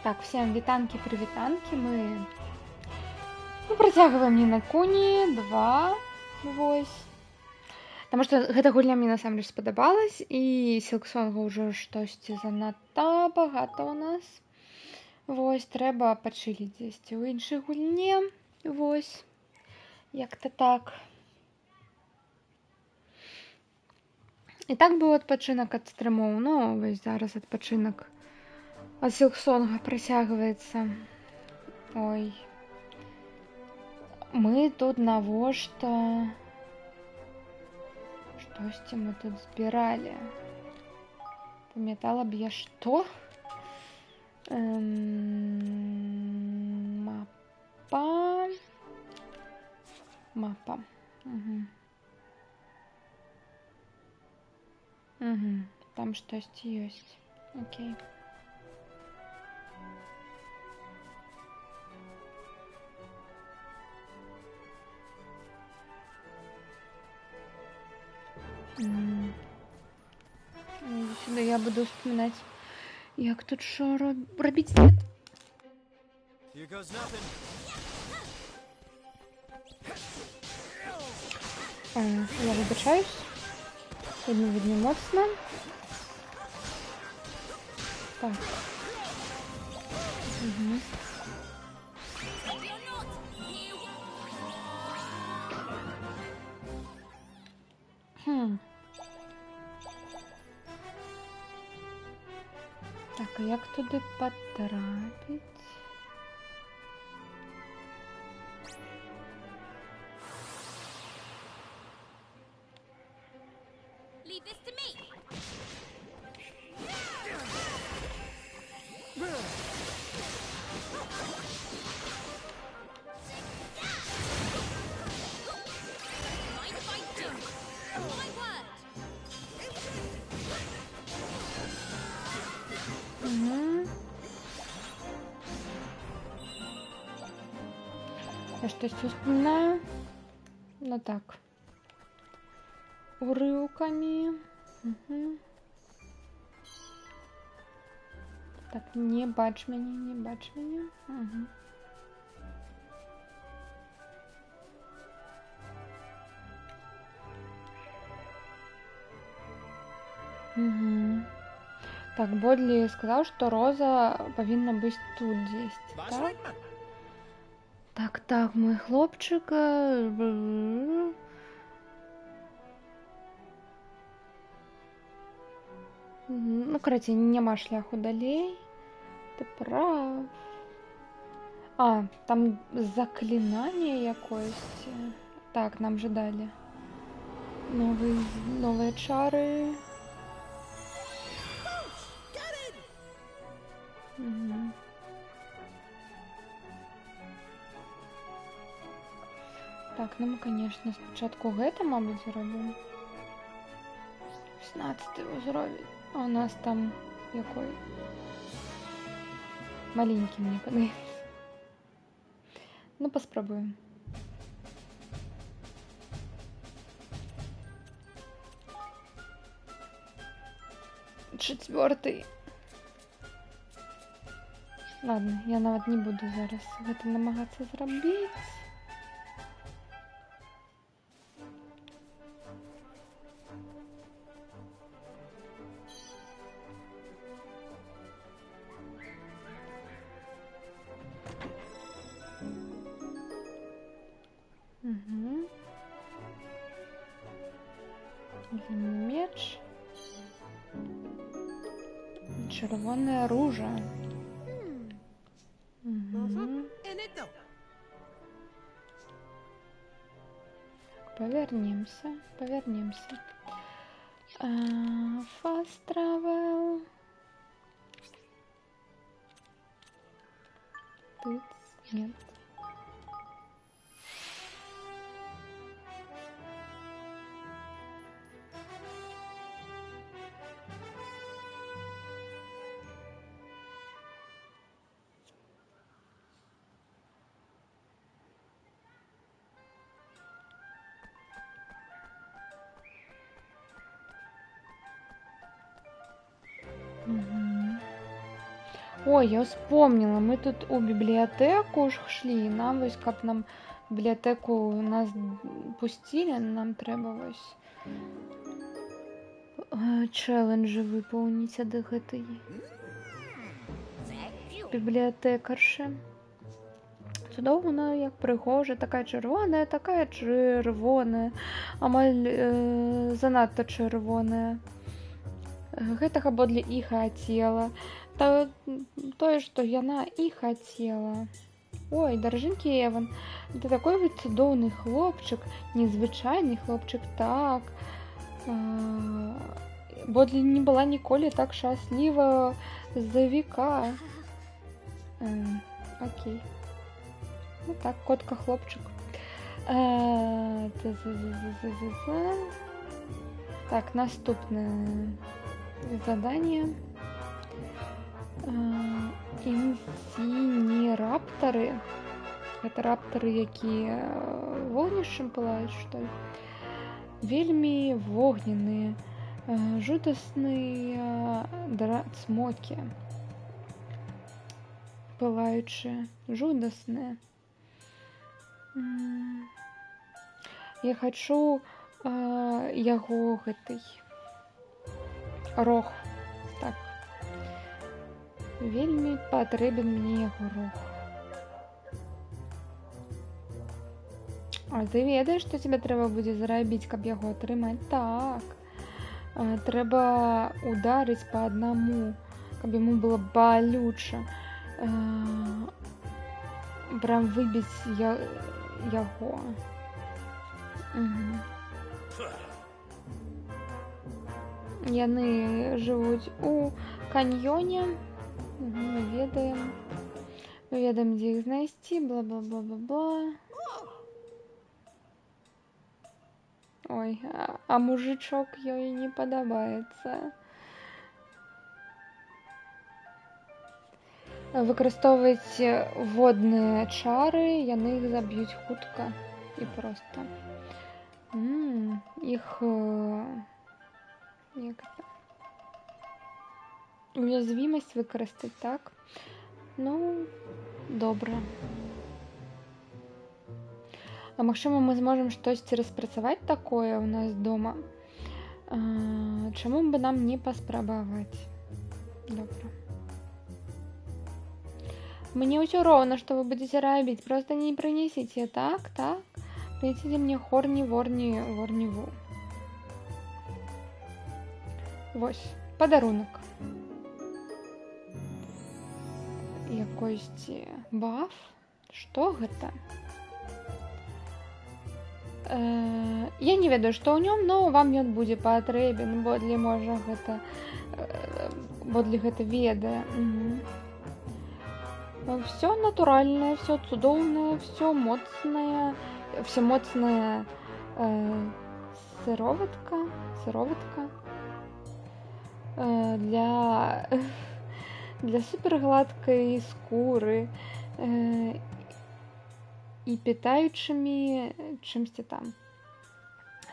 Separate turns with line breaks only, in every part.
Так, всем вітанкі-прывітанкі. Мы працягваем не на куні 2. Вось. Таму што гэта гульня мне насамрэч спадабалась, і Сілксонга ўжо штосьці занадта багата ў нас. Вось, трэба пачыліць дзесьці ў іншай гульне. Вось. Як-то так. І так быў адпачынак ад стрымоў. Ну, вось зараз адпачынак ад Сілксонга працягваецца. Ой. Мы тут навошта? Штосьці мы тут збіралі. Памятала б я што? Мапа. Мапа. Угу. Там штосьці ёсць. Окей. Сюда я буду вспоминать, як тут що робить свет. Я вибачаюсь. Сьогодні видно моцно. Так. Угу. Так, а як туди потрапить?
Leave this to me. Mind if I do? My word.
Я что-то вспоминаю. Ну так. Урывками. Угу. Так, не бач мяне, не бач мяне. Угу. Угу. Так, Бодлі сказаў, што Роза павінна быць тут дзесьці, так? Так, мой хлопчык. Ну, карацей, няма шляху далей. Ты прав. А, там заклинание якоїсь. Так, нам же дали. Новые чары. Угу. Так, ну мы, конечно, спочатку гэта, мабуть, зробимо. 16-й узровень. А у нас там якой? Маленький, мне кажется. Ну, попробуем. Четвертый. Ладно, я нават не буду зараз гэта намагацца зрабіць. Меч. Червоное оружие. Угу. Повернемся. Fast travel. Тут нет. Ой, я вспомнила, мы тут у бібліятэку ж шли, нам вось, каб нам бібліятэку нас пусцілі, нам трэба вось чэлленджы выпаўніць ад гэтай бібліятэкаршы. Цудоўна, як прыгожа, такая чырвоная, амаль занадта чырвоная. Гэтага Бодлі і хацела. Тое, што яна і хацела. Ой, даражэнькі Эван, ты такой вы цудоўны хлопчык, незвычайны хлопчык, так. Бодлі не была ніколі так шчасліва з-за Віка. Окей. Ну так, котка-хлопчик. Так, наступное задание. Інсінерапторы. Это рапторы, якія вогнішчам пылаюць, што ли? Вельмі вогненныя, жудасныя смокі. Пылаючыя, жудасныя. Я хачу яго гэтай рог. Так. Вельмі патрэбен мне яго рог. А ты ведаеш, што тебе трэба будзе зарабіць, каб яго атрымаць? Так. Трэба ударыць па аднаму, каб яму было балюча. Прям выбіць яго. Яны жывуць у каньёне. Мы ведаем, дзе іх знайсці, бла-бла-бла-бла-бла. Ой, а мужичок ёй не падабаецца. Выкарыстоўваць водныя чары, яны іх заб'юць хутка і проста. Іх як это? Уязвімасць выкарыстаць, так? Ну, добра. А магчыма, мы зможам штосьці распрацаваць такое ў нас дома? Чаму бы нам не паспрабаваць? Добра. Мне ўсё роўна, што вы будзеце рабіць, проста не прынясіце, так? Прынясіце мне хорні-ворні-ворніву. Вось, падарунак. Якойсьці баф? Што гэта? Я не ведаю, што ў нём, но вам ён будзе патрэбен, Бодлі можа гэта... Бодлі гэта ведае. Все натуральное, все цудоўнае, все моцнае, сыроватка для супергладкай скуры і пітаючымі чымсьці там.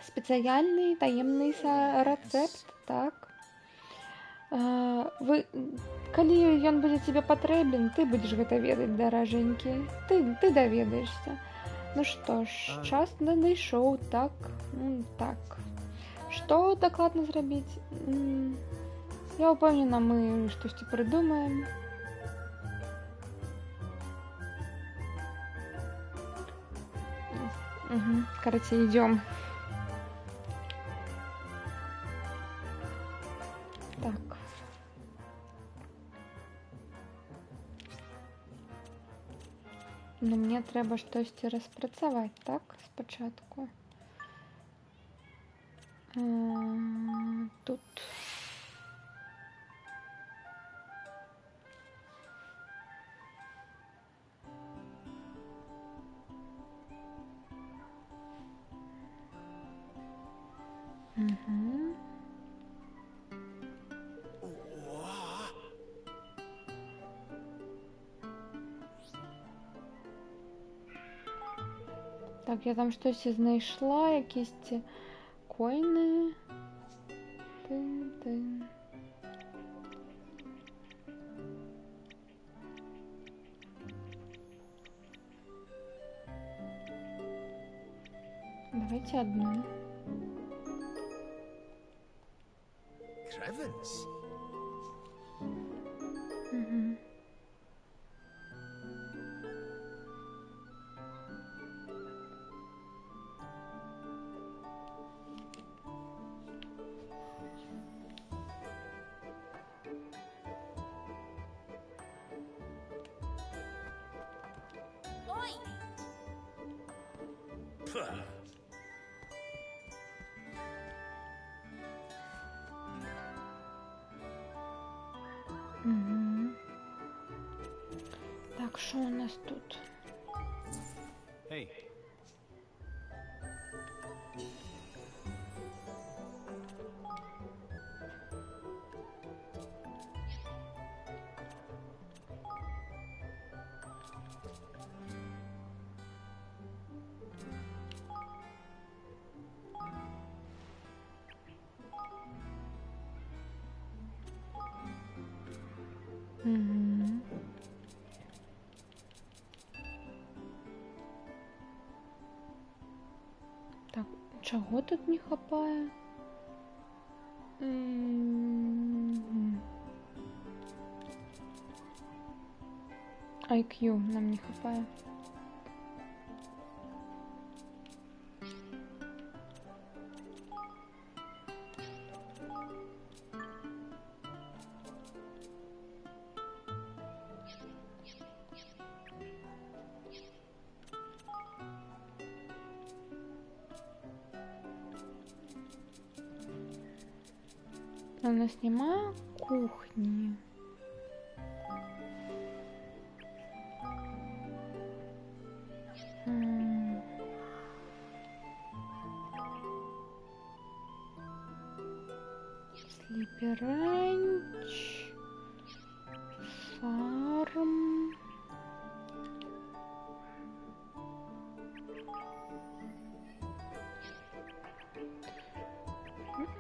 Спецыяльны таемны рэцэпт, так? Калі ён будзе тебе патрэбен, ты будзеш гэта ведаць, даражэнькі. Ты даведаешся. Ну што ж, час надышоў, так? Так. Што дакладна зрабіць? Я ўпэўнена, мы штосьці прыдумаем. Карацей, ідём. Так. Ну, мне трэба штосьці распрацаваць, так, спачатку. Тут. Так, я там штось знайшла, якісь коїни. Давайте одну.
Crevens.
Мгм.
Oi!
Pah.
Мгм. Так, що у нас тут?
Hey.
Мгм. Так, чого тут не хапає? Мгм. IQ нам не хапає. У нас немає кухні. М. Sleepy Ranch. Фарм.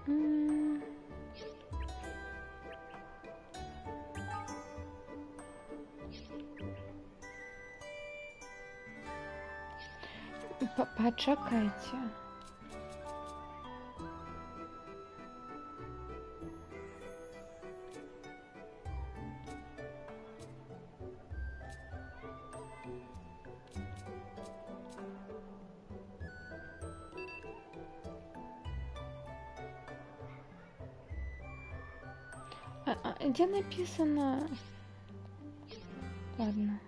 М. Почекайте. Где написано? Ладно.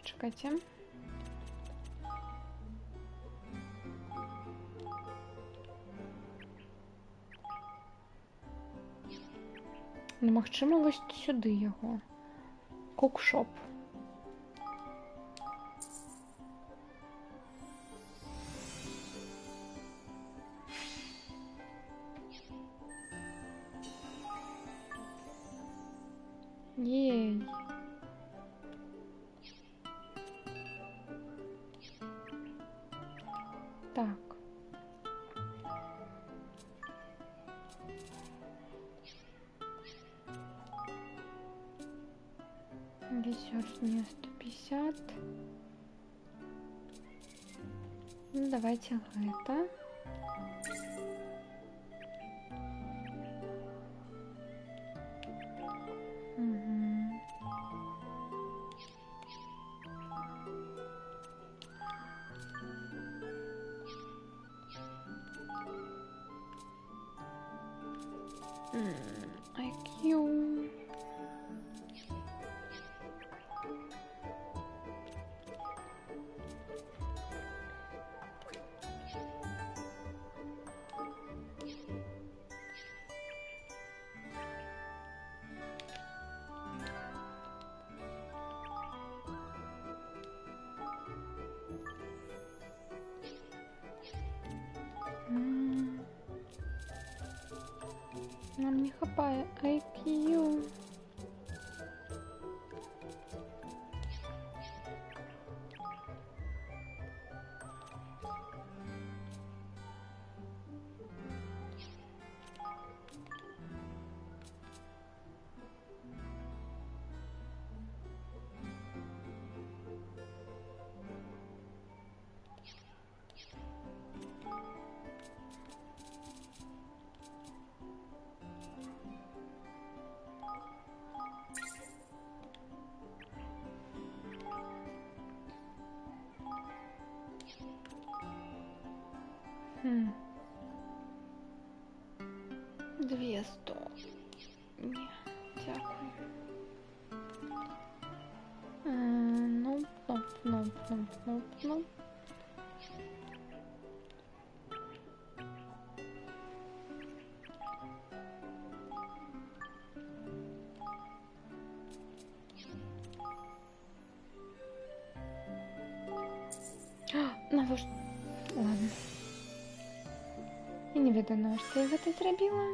Чекайте. Ну, магчыма, вось сюды яго. Кукшоп. Ей. Так. Ресурс не 150. Ну, давайте это. Мгм. IQ. Нам не хапает IQ. Хм. 200. Ні, дякую. Ну, ну. Навіщо? Ладно. Я не ведаю, що я гэта зрабіла.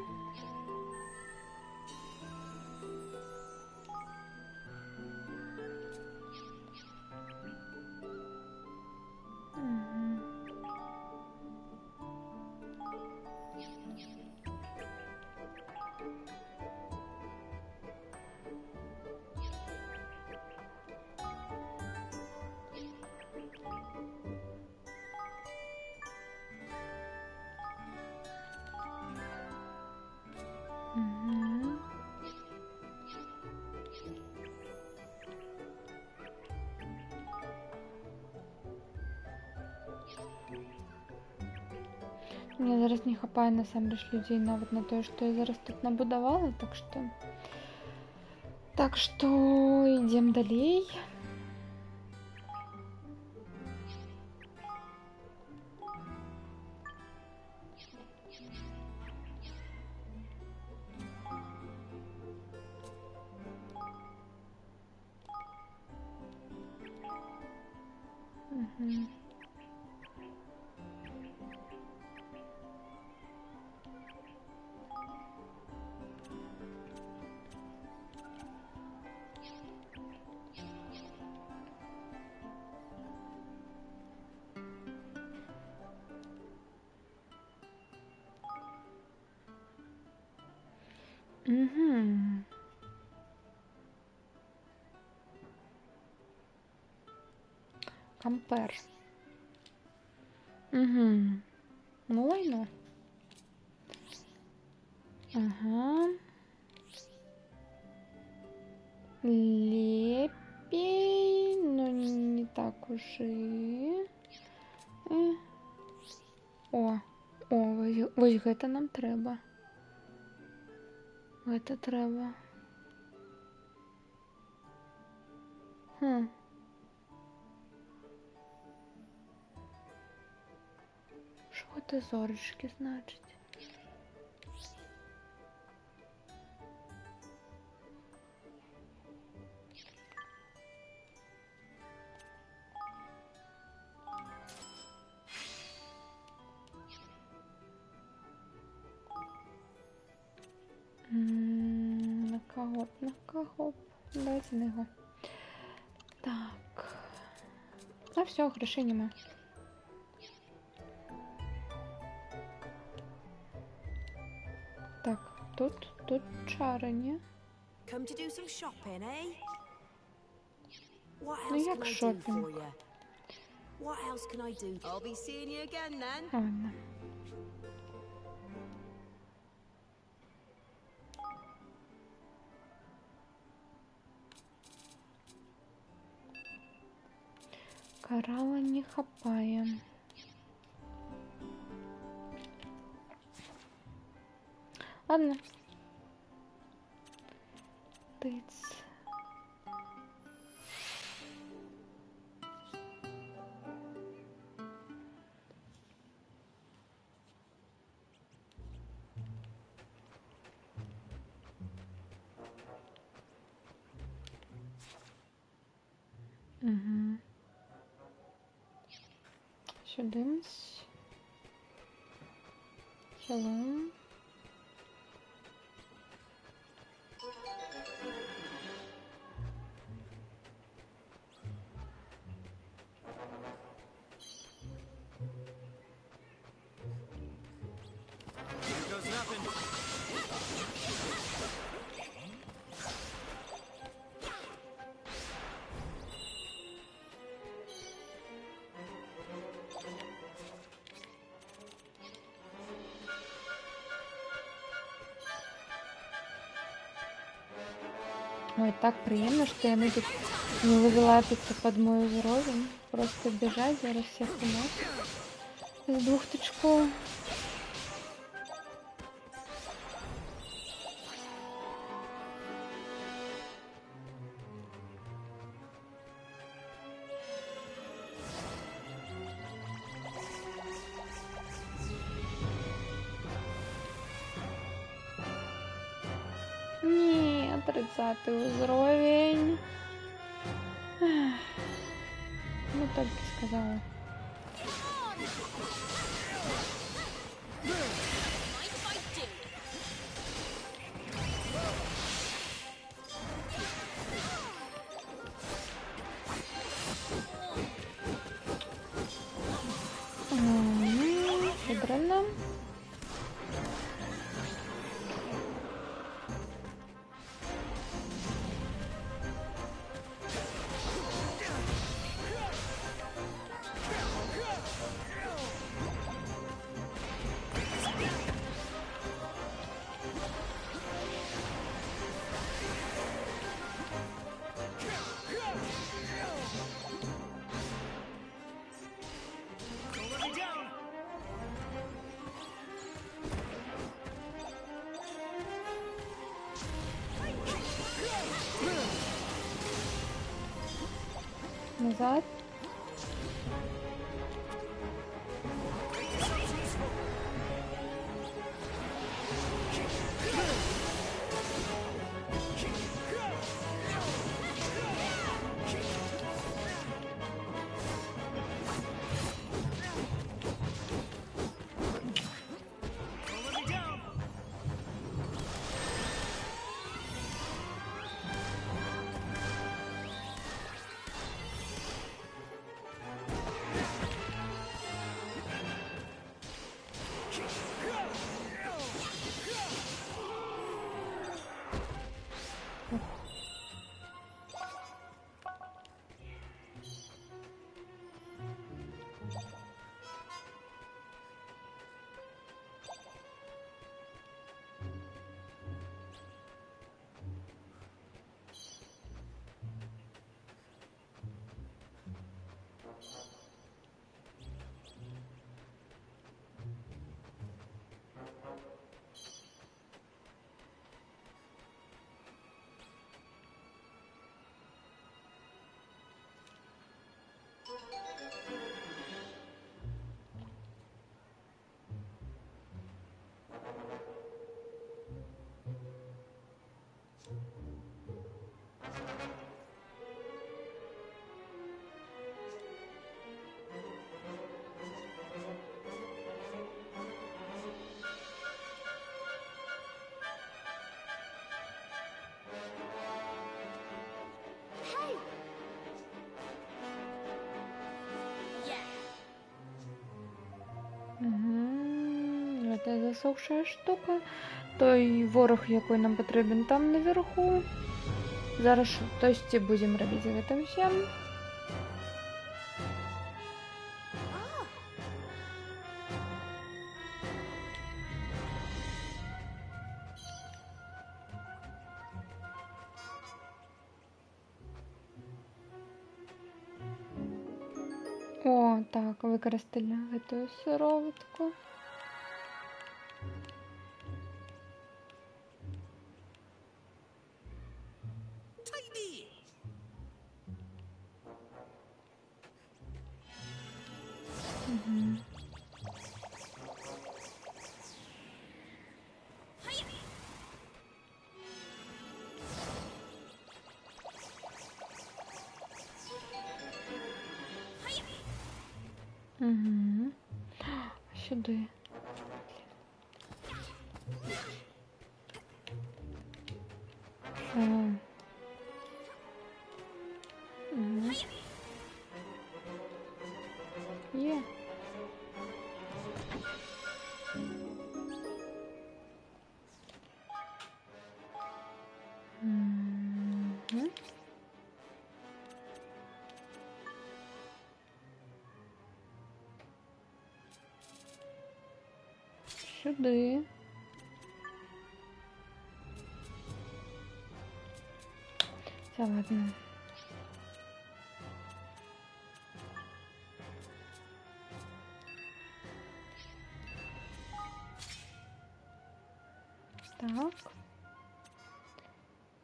Мне зараз не хапае насамрэч людзей нават на тое, што я зараз тут набудавала, так што ідзем далей. Кампер. Ну, лайно. Ага. Лепей, но не так уж и... О, вось гэта нам трэба. Гэта трэба. Що гэта зорачкі значыць? На кого? Давайте на його. Так. А все, грошей нема. Так, тут чари, ні?
Come to do some shopping, eh? What
Ну
else
як
can I do
шопінг?
for you? What else can I do? I'll be seeing you again then.
Ладно. Коралла не хапає. Ладно. Тыц. Сюди. Hello.
Here goes nothing.
Ой, так приємно, що яны тут не вылапятся под мой уровень. Просто бежать, зараз всех умать. З двох тичков. Ні, 30-й уровень. Ех, ну тільки сказала.
Mind if I do?
Вибрано.
Don't let me down.
Назад.
Don't let me down.
Yeah.
Угу. Це засохша штука. Той ворог, який нам потрібен там наверху. Зараз щось будемо робити з цим всім. О, так, використали эту сироватку.
Tiny.
Угу. Сюди. Угу. Є. Мгм. Сюди. Це ладно. Так.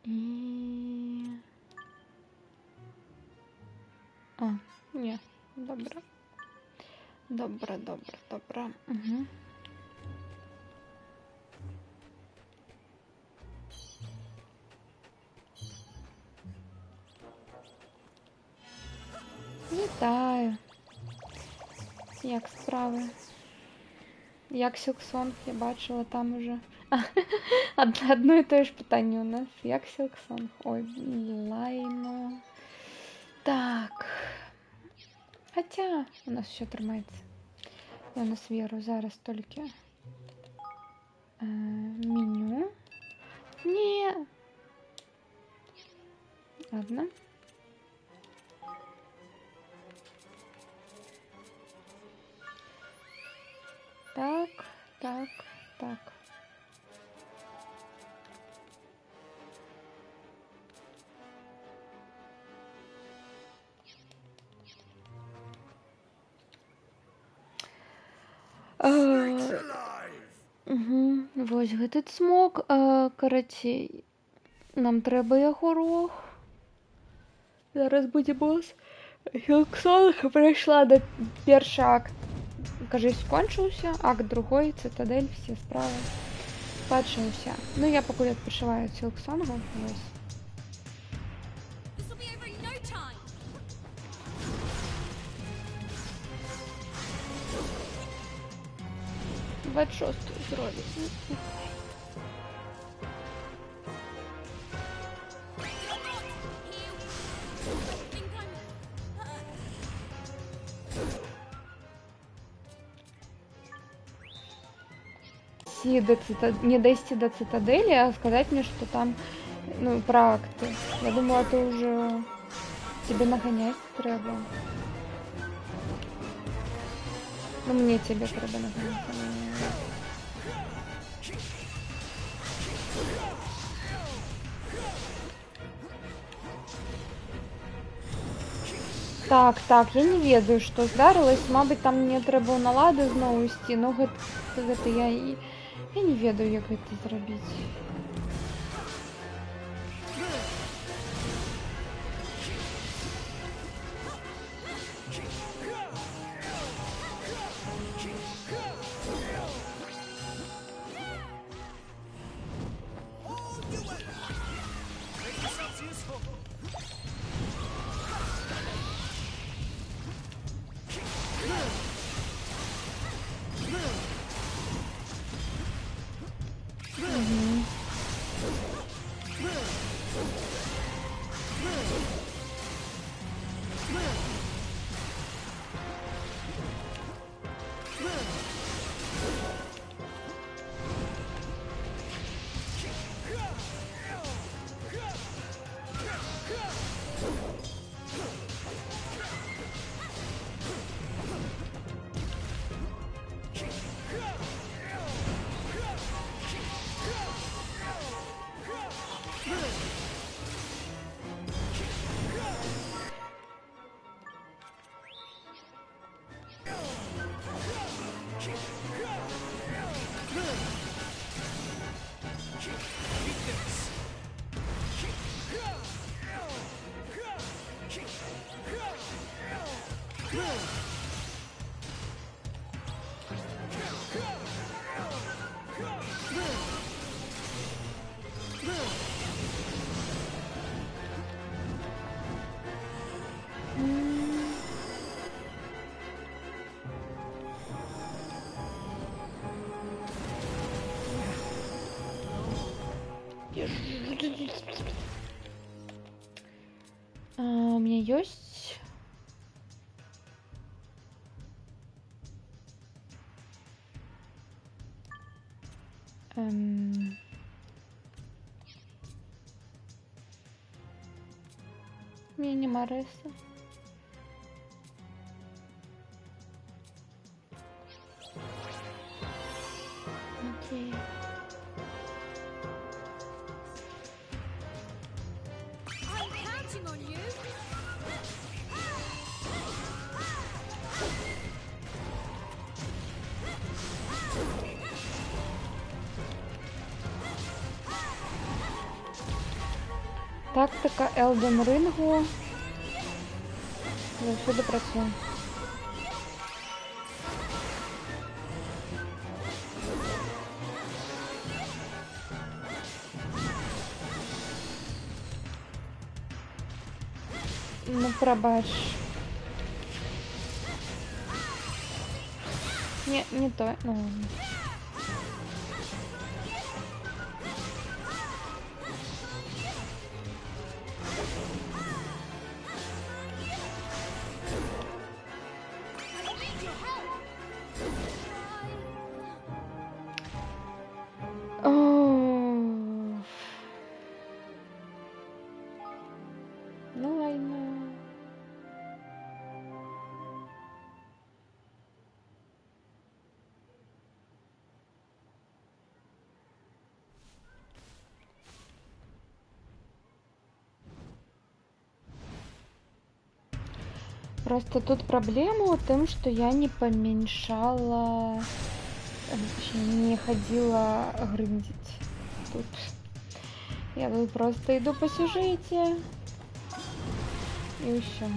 І... А, ні, добре. Добре. Угу. Вітаю. Як справи? Як Сілксонг? Я бачила там уже. Одно і те ж питання у нас. Як Сілксонг? Ой, лайно. Так. Хотя у нас ще тримається. Я на віру. Зараз тільки меню. Ні. Ладно. Так. Угу. Ось гэтый смок. Карацей. Нам трэба яго рог. Зараз будзе босс. Хілксонг прайшла до першы акт. Кажись, скончыўся. Акт другой, цитадель, все справы. Пачаўся. Ну, я пакуль адпачываю ад Сілксонга. Вось.
This will be over in no time.
26 зробить. Не дойти до цитадели, а сказать мне, что там, ну, про акты. Я думала, это уже тебе нагонять треба. Ну, мне тебе треба нагонять. Так, я не ведаю, што здарылася. Мабыць, там мне трэба ў налады зноў ісці, но гэта я не ведаю, як гэта зрабіць.
Make yourselves useful. У меня есть... Мини-Мареса. Окей.
I'm counting on you.
Тактика Elden Ring завжди працює. Ну, пробач. Не то. Ну ладно. О, ну ладно. Просто тут проблема в том, что я не поменьшала, точнее, не ходила грындить тут. Я тут просто иду по сюжете и все.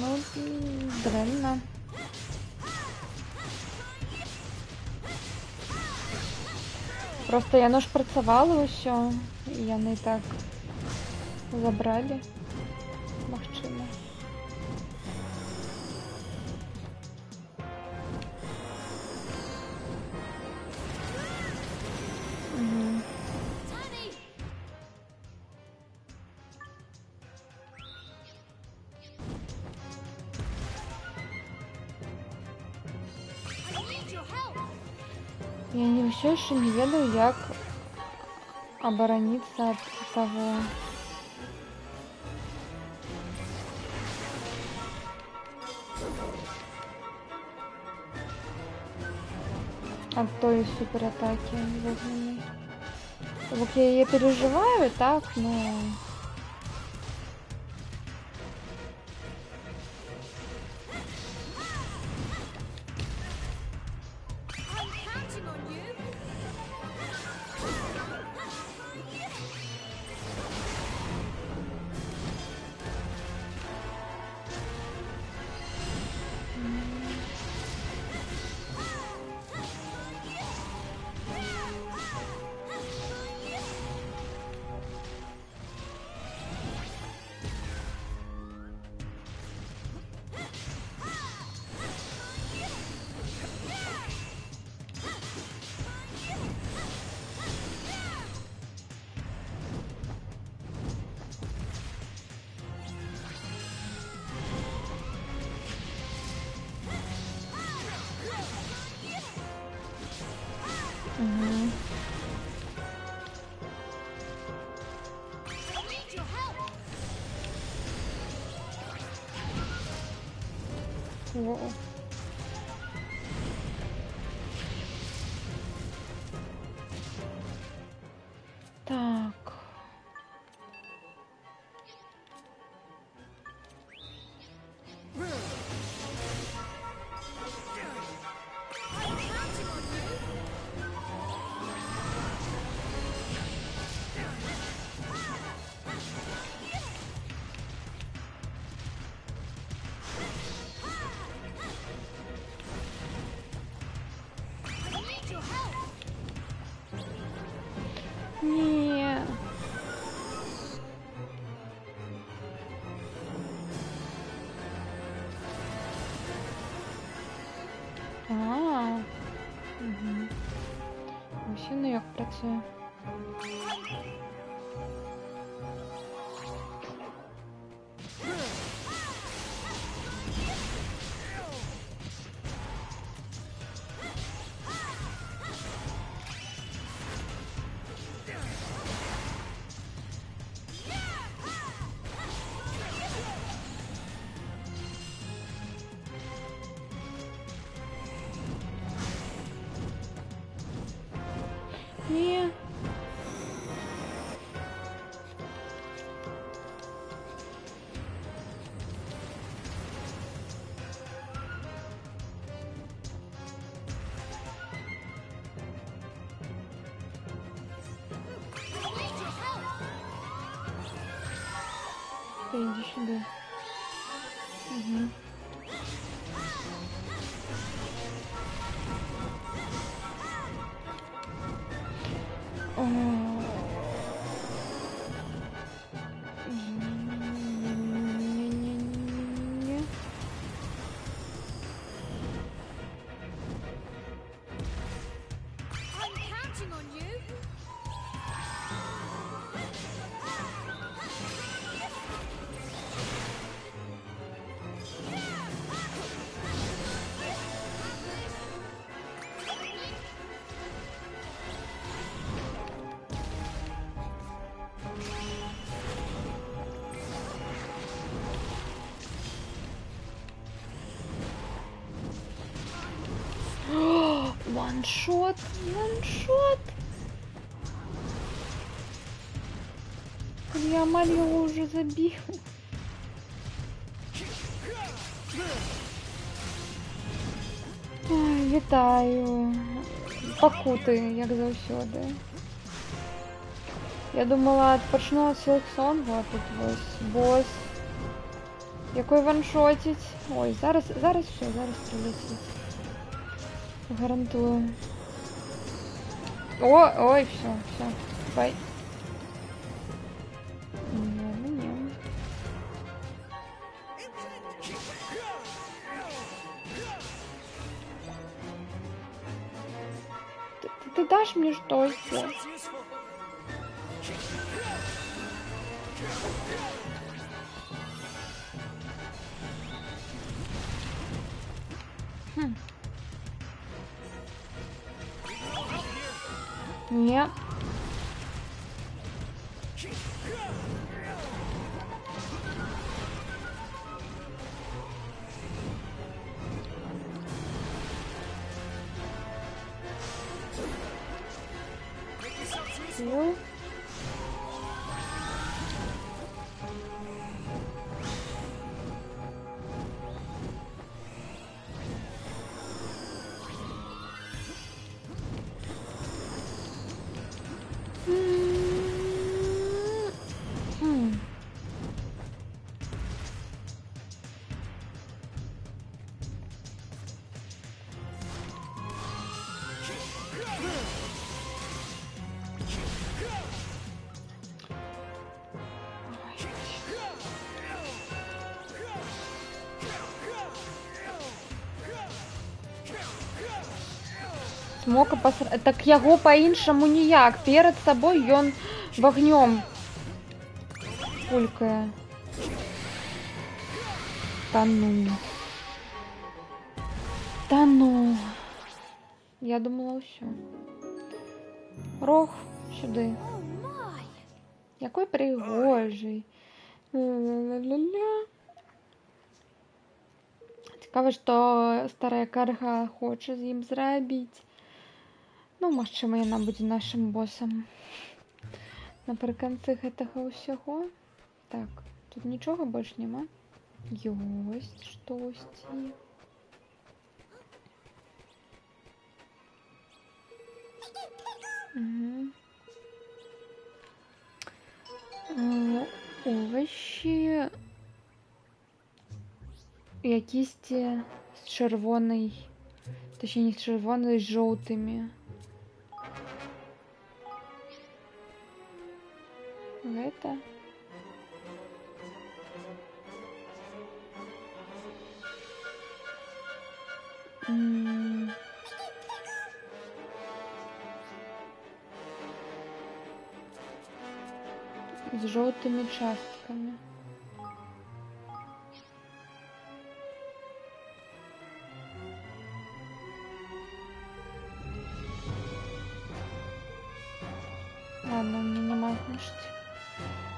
Ну, дрельно. Просто яно ж працавала ўсё, і яны так забралі, магчыма. Я не ўсё яшчэ не ведаю, як абараніцца ад таго. От той суператаки вогненной. Вот я ее переживаю, так, но... Воу. Так. А. Угу. Ось воно як працює. Ні. Ты иди сюда. Угу. Не-не-не-не-не.
I'm counting on you.
Ваншот, ваншот. Я Марию уже забил. Ой, вітаю. Покути, як завсюди. Я думала, почну з Силксонгу, а тут ось бос. Який ваншотить. Ой, зараз все, зараз прилетить. Гарантую. Ой, все. Бай. Не. Ты дашь мне что-то?
Sounds useful.
Нет. Ну. Смока посра... Так яго по-іншаму ніяк. Перад сабой ён вагнём пулькае. Та ну. Я думала ўсё. Рог сюды.
Oh my!
Якой прыгожий. Ля-ля-ля-ля. Цікава, што старая карга хоча з ім зрабіць. Ну, магчыма, яна будзе нашым босам. Напрыканцы гэтага ўсяго. Так, тут нічога больш няма. Ёсць штосьці. Овощі. Якісьці з чырвонай, точнее не з чырвонай, з жоўтымі. Гэта. з жоўтымі часткамі. Ладно, у меня няма, значит,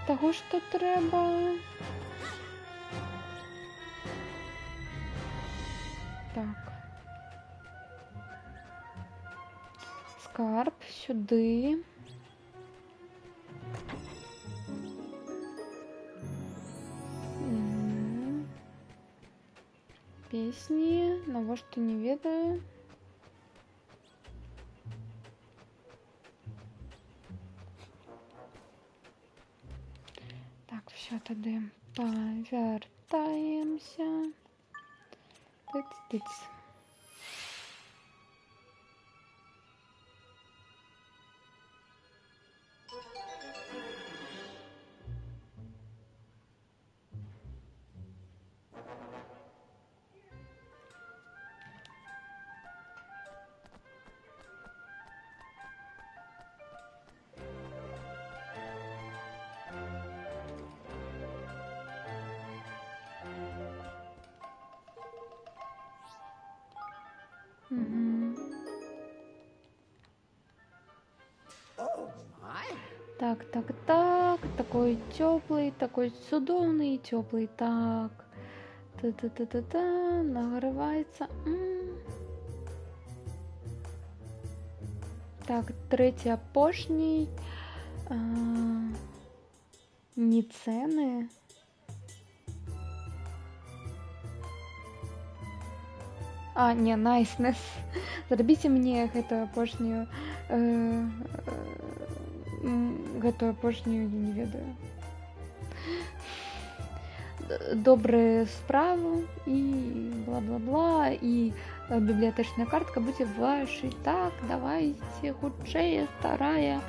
того, что трэба. Так. Скарб сюды. Песни, навошта не ведаю. Так, все, тады повяртаемся. Тыц-тыц. Мгм. Так, так, так, такой теплый, такой цудоўный, теплый, так. Та-та-та-та-та, нагревается. Так, третий апошний. Не цены. А, не, найснес. Зрабіце мне гэтую апошнюю, гэтую апошнюю, я не ведаю. Добрую справу и бла-бла-бла, и библиотечная картка будзе вашей. Так, давайте, хутчэй, старая.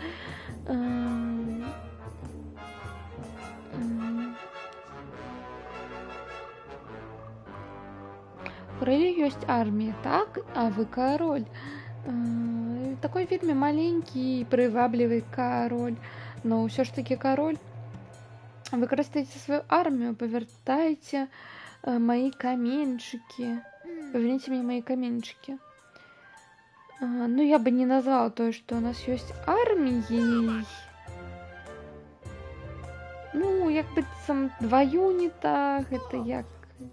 У короля есть армия, так? А вы король. Такой вельмі маленький, привабливый король. Но все ж таки король. Выкарыстайце свою армию, повертайте мои каменчики. Поверните мне мои каменчики. Ну, я бы не назвал то, что у нас есть армией. Ну, як быццам два юнита, это як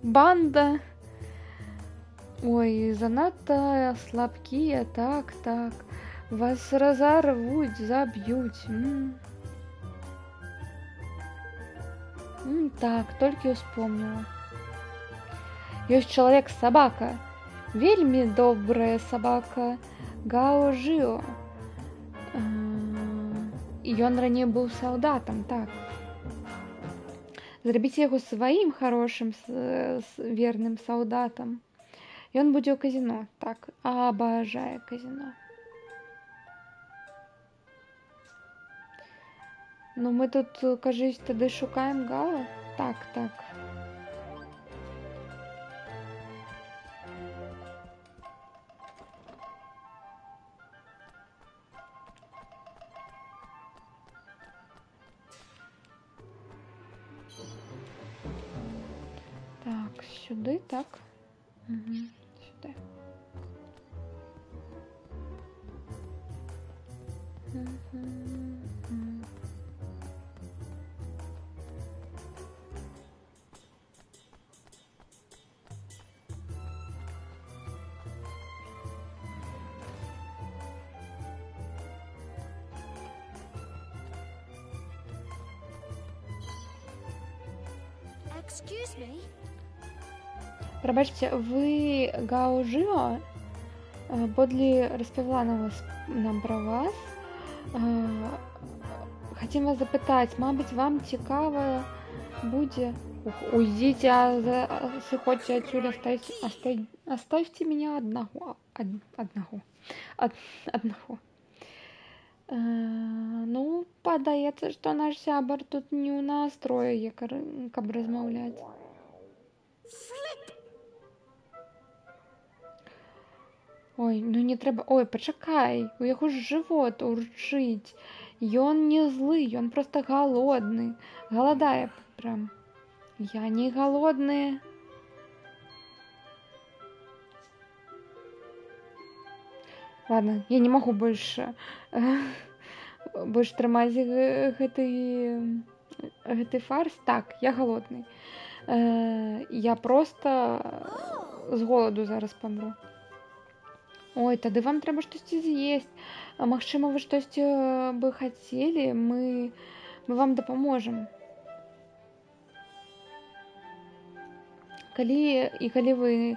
банда. Ой, занадто слабкие, так, так. Вас разорвут, забьют. Так, только успомнила. Есть человек-собака. Вельми добрая собака. Гао Жио. И он ранее был солдатом, так. Зрабіце яго сваім хорошим, верным солдатом. И он будет у казино. Так, обожаю казино. Ну, мы тут, кажись, тады шукаем Гао. Так, так. Так, сюди, так. Угу, сюди.
Excuse me.
Пробачте, вы Гао Жио? Бодли распавяла нам про вас. Хотим вас запытать, мабыць, вам цікава будзе... Уйдите, сыходзьте отсюда, оставьте меня одного. Ну, падаецца, что наш сябар тут не ў настроі, каб размаўляць. Ой, ну не трэба... Ой, пачакай, у яго ж жывот урчыць. Ён не злы, ён просто голодны. Голодае прям. Я не голодная. Ладно, я не могу больше трымаць гэты фарс. Так, я голодный. Я просто з голаду зараз памру. Ой, тады вам трэба штосьці з'есць. Магчыма, вы штосьці бы хацелі, мы вам дапаможам. Калі вы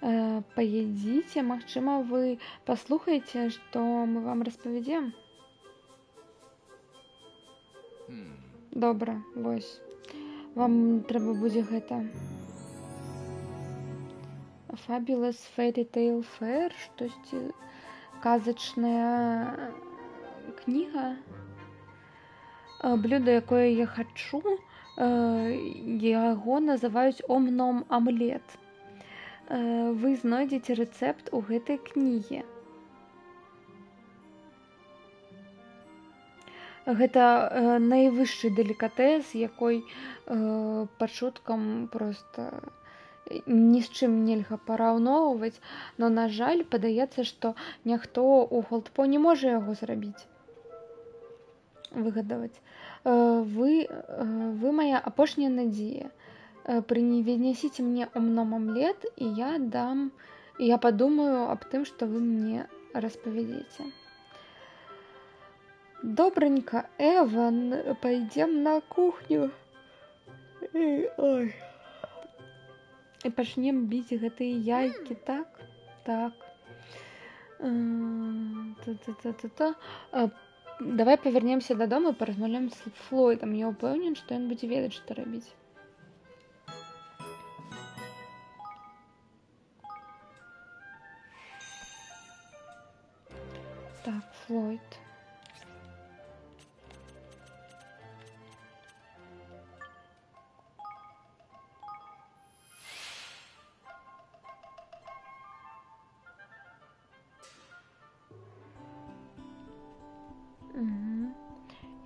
паедзіце, магчыма, вы паслухаеце, што мы вам распавядзем. Добра, вось. Вам трэба будзе гэта. Fabulous Fairy Tale Fair, штосьці казачная кніга. Блюдо, якое я хачу, яго называюць ом-ном амлет. Вы знойдзеце рэцэпт у гэтай кнізе. Гэта найвышшы делікатэс, якой пачуткам просто ні з чым нельга параўноўваць, но, на жаль, падаецца, што ніхто ў Голдпо не можа яго зрабіць, выгадаваць. Вы моя апошняя надзея. Принесите мне ом-ном амлет, і я падумаю аб тым, што вы мне распавядзеце. Добренька, Эван, пойдем на кухню. Ой. І пачнем біць гэтыя яйкі, так? Так. Давай павернемся дадому і паразмаўляем з Флойдам. Я ўпэўнен, што ён будзе ведаць, што рабіць. Так, Флойд.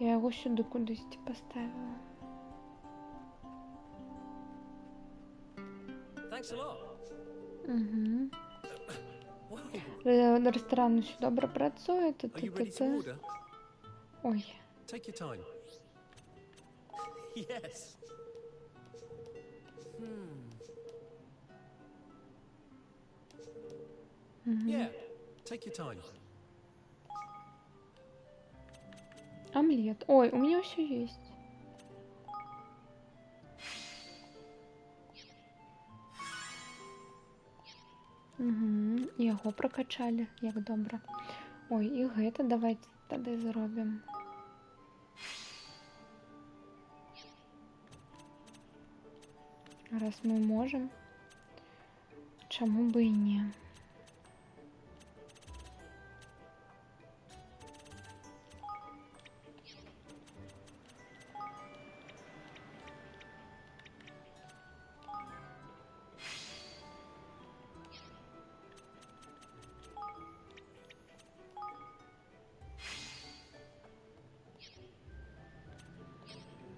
Я яго сюди кудись поставила. Ресторан ще добре працює. Ой.
Yes. Yeah, take your time.
Омлет. Ой, у меня все есть. Яго прокачали, як добра. Ой, і гэта давайте тады зробім. Раз мы можем, чаму бы і не.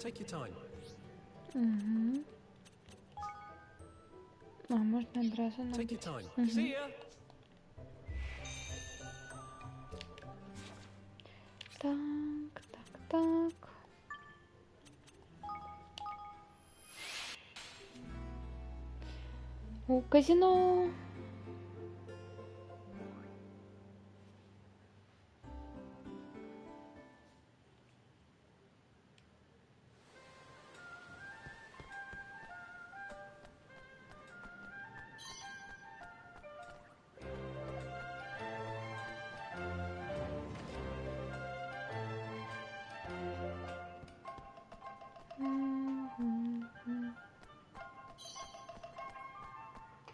Take your time.
А, можна одразу
Take
набити.
your time. See ya.
Так. У казино.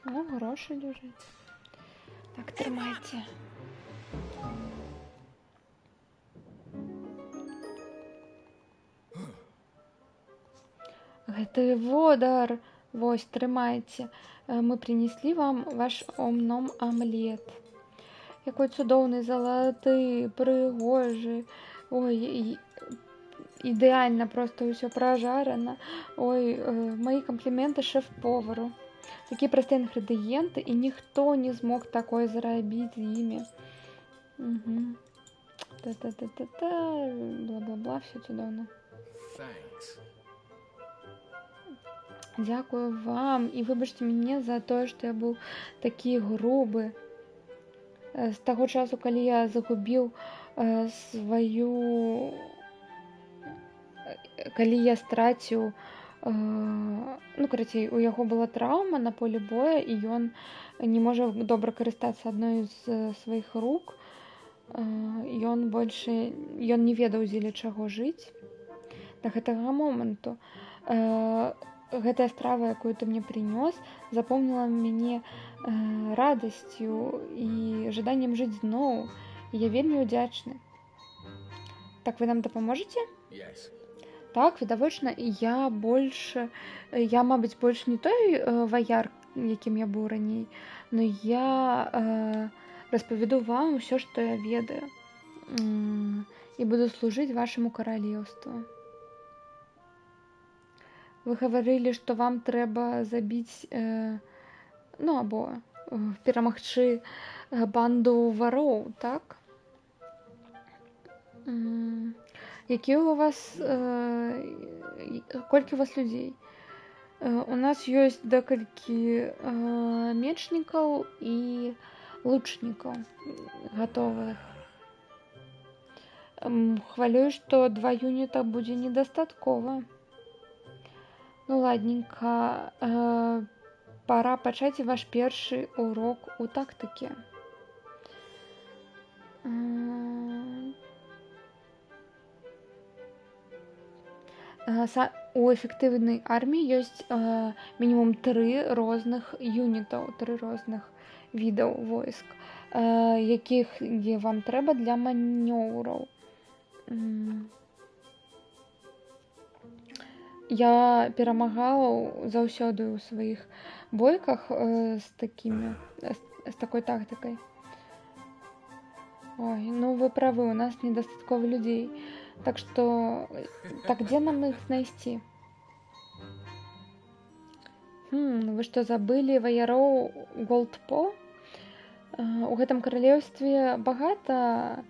О, гроші лежать. Так, тримайте. Гэта водар. Вось, трымайце. Мы принесли вам ваш ом-ном амлет. Якой цудоўны, залаты, прыгожы. Ой, ідэальна, просто ўсё пражарана. Ой, мои компліменты шэф-повару. Такія простыя інгрэдыенты, і ніхто не змог такое зрабіць з імі. Та-та-та-та-та, бла-бла-бла, все цудоўна. Дзякую вам, і выбачце мяне за тое, што я быў такі грубы. З таго часу, калі я загубіў сваю... Калі я страціў... Ну, карацей, у яго была траўма на полі боя, і ён не можа добра карыстацца адной з сваіх рук. Ён не ведаў, дзеля чаго жыць. Да гэтага моманту. Гэтая страва, якую ты мне прынёс, запомніла мяне радасцю і жаданнем жыць зноў. І я вельмі ўдзячны. Так, вы нам дапаможаце? Так, відавочна, я, мабыць, больш не той ваяр, якім я быў раней, но я распавяду вам усё, што я ведаю. І буду служыць вашаму каралеўству. Вы гаварылі, што вам трэба забіць, або перамагчы банду вароў, так? Які у вас... Колькі у вас людзей? У нас ёсць декалькі мечнікаў і лучнікаў гатовых. Хвалюю, што 2 юніта будзе недастаткова. Ну, ладненька. Пора пачаць ваш першы урок у тактыке. У эфектыўнай арміі ёсць мінімум 3 розных юнітаў, 3 розных відаў войск, якіх вам трэба для манёўраў. Я перамагаў заўсёды ў сваіх бойках з такой тактыкай. Ой, ну вы правы, у нас недастаткова людзей. Так што, дзе нам іх знайсці? Вы што, забылі ваяроў Голдпо? У гэтым каралеўстве багата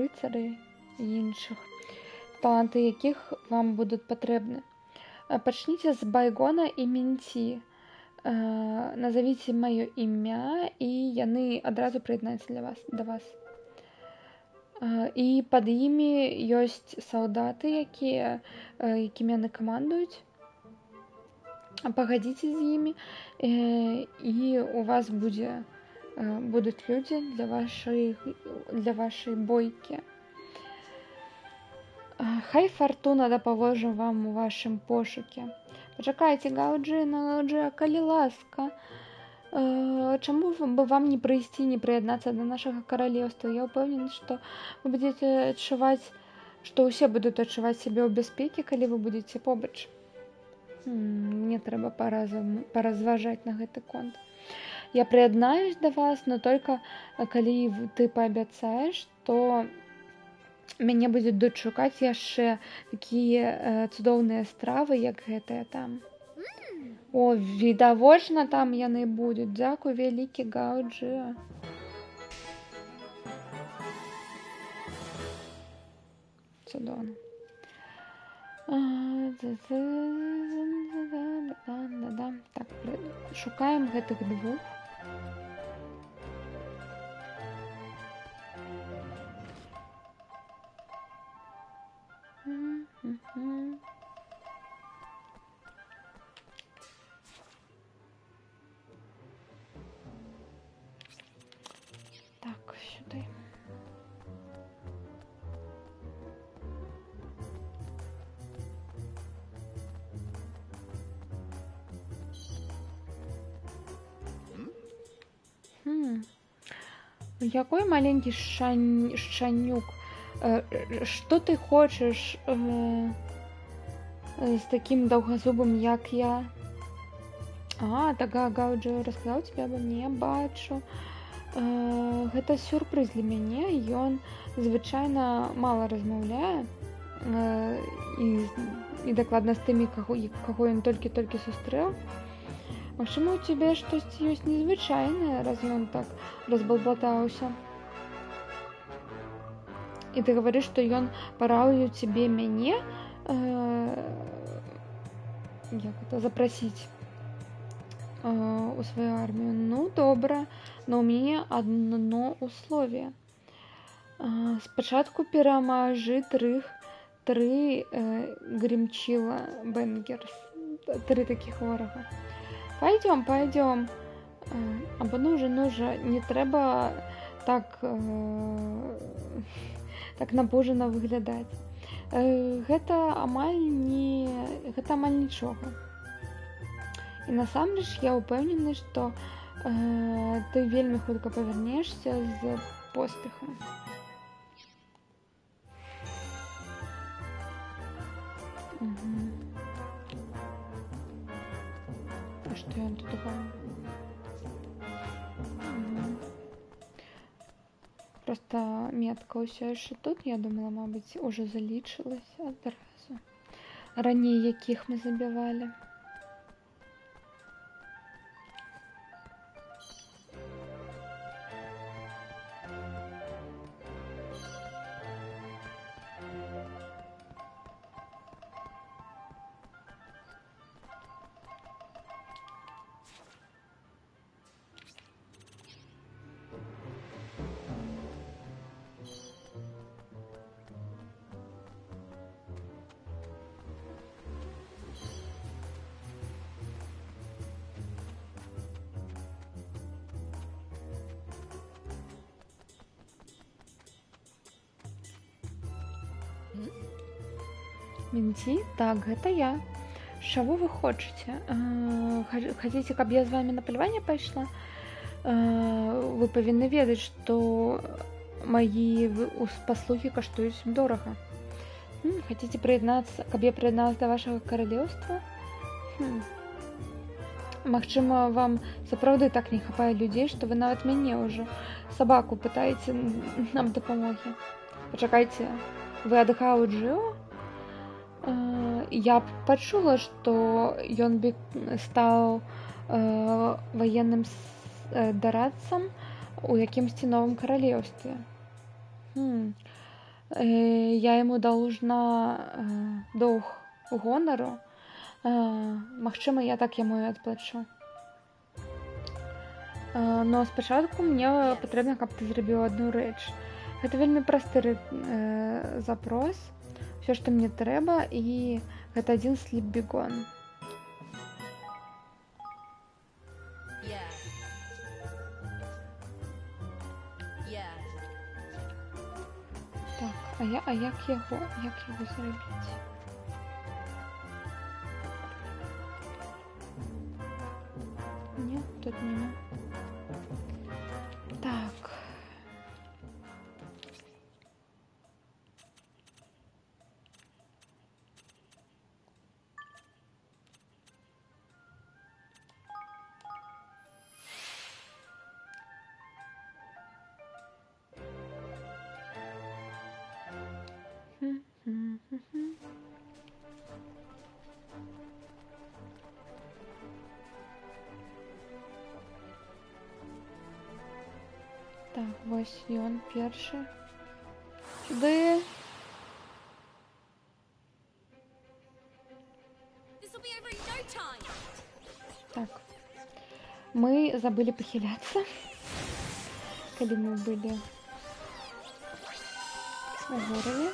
рыцарэй і іншых, таланты якіх вам будуць патрэбны. Пачніце з Байгона і Менці. Назавіце маё імя, і яны адразу прыяднаюцца да вас. І пад імі ёсць салдаты, якімі яны камандуюць. Пагадзіце з імі, і у вас будуць людзі для вашай бойкі. Хай фартуна дапаможа вам у вашым пошуке. Пачакайце, Гауджина, калі ласка. Чаму бы вам не прыйсці, не прыяднацца да нашага каралеўства? Я ўпэўнены, што вы будзеце адчуваць, што ўсе будуць адчуваць сябе ў бяспекі, калі вы будзеце побач. Мне трэба паразважаць на гэты конт. Я прыяднаюсь да вас, но только калі ты паабяцаеш, што мяне будуць дачукаць яшчэ такія цудоўныя стравы, як гэтыя там. О, відавочна там яны будуць. Дзякуй вялікі, Гауджи. Цудоўна. Так, шукаем гэтых двух. Так, сюди. Якой маленький шчанюк. Что ты хочешь с таким долгозубым, як я? Так Гауджи рассказал тебе обо мне, бачу. Гэта сюрпрыз для мяне. Ён звычайна мала размаўляе і дакладна з тымі, каго ён толькі сустрэў. Магчыма, у цябе штосьці ёсць незвычайнае, раз ён так разбалбатаўся. І ты гаварыш, што ён параіў цябе мяне запрасіць у сваю армію. Ну, добра, но ў мяне одно условие. Спачатку перамажы тры Гримчила Бенгерс. 3 таких ворага. Пойдем. Або ну же, не трэба так напужана выглядаць. Гэта амаль нічога. І насамрэч я ўпэўнены, што ты вельмі хутка павярнешся з поспехам. А што ён тут упаў? Просто метка ўсё яшчэ тут, я думала, мабыць, ужо залічылася адразу. Раней якіх мы забівалі. Менці? Так, гэта я. Чаго вы хочаце? Хацеце, каб я з вамі на паляванне пайшла? Вы павінны ведаць, што мае паслугі каштуюць дорага. Хацеце прыяднацца, каб я прыядналася да вашага каралеўства? Магчыма, вам сапраўды так не хапае людзей, што вы нават мяне ўжо сабаку пытаеце нам дапамогі. Пачакайце, вы ад Гауджыо? Я пачула, што ён бы стаў ваенным дарадцам у якімсьці новым каралеўстве. Я яму даўжна доўг гонару. Магчыма, я так яму і адплачу. Но спачатку мне патрэбна, каб ты зрабіў адну рэч. Гэта вельмі просты запрос. Все, што мне трэба, і гэта адзін сліп-бігон. Так, а як яго зрабіць? Не, тут няма. Так. Так, вось ён першы. Сюды. Так. Мы забылі пахіляцца, калі мы былі у гораве.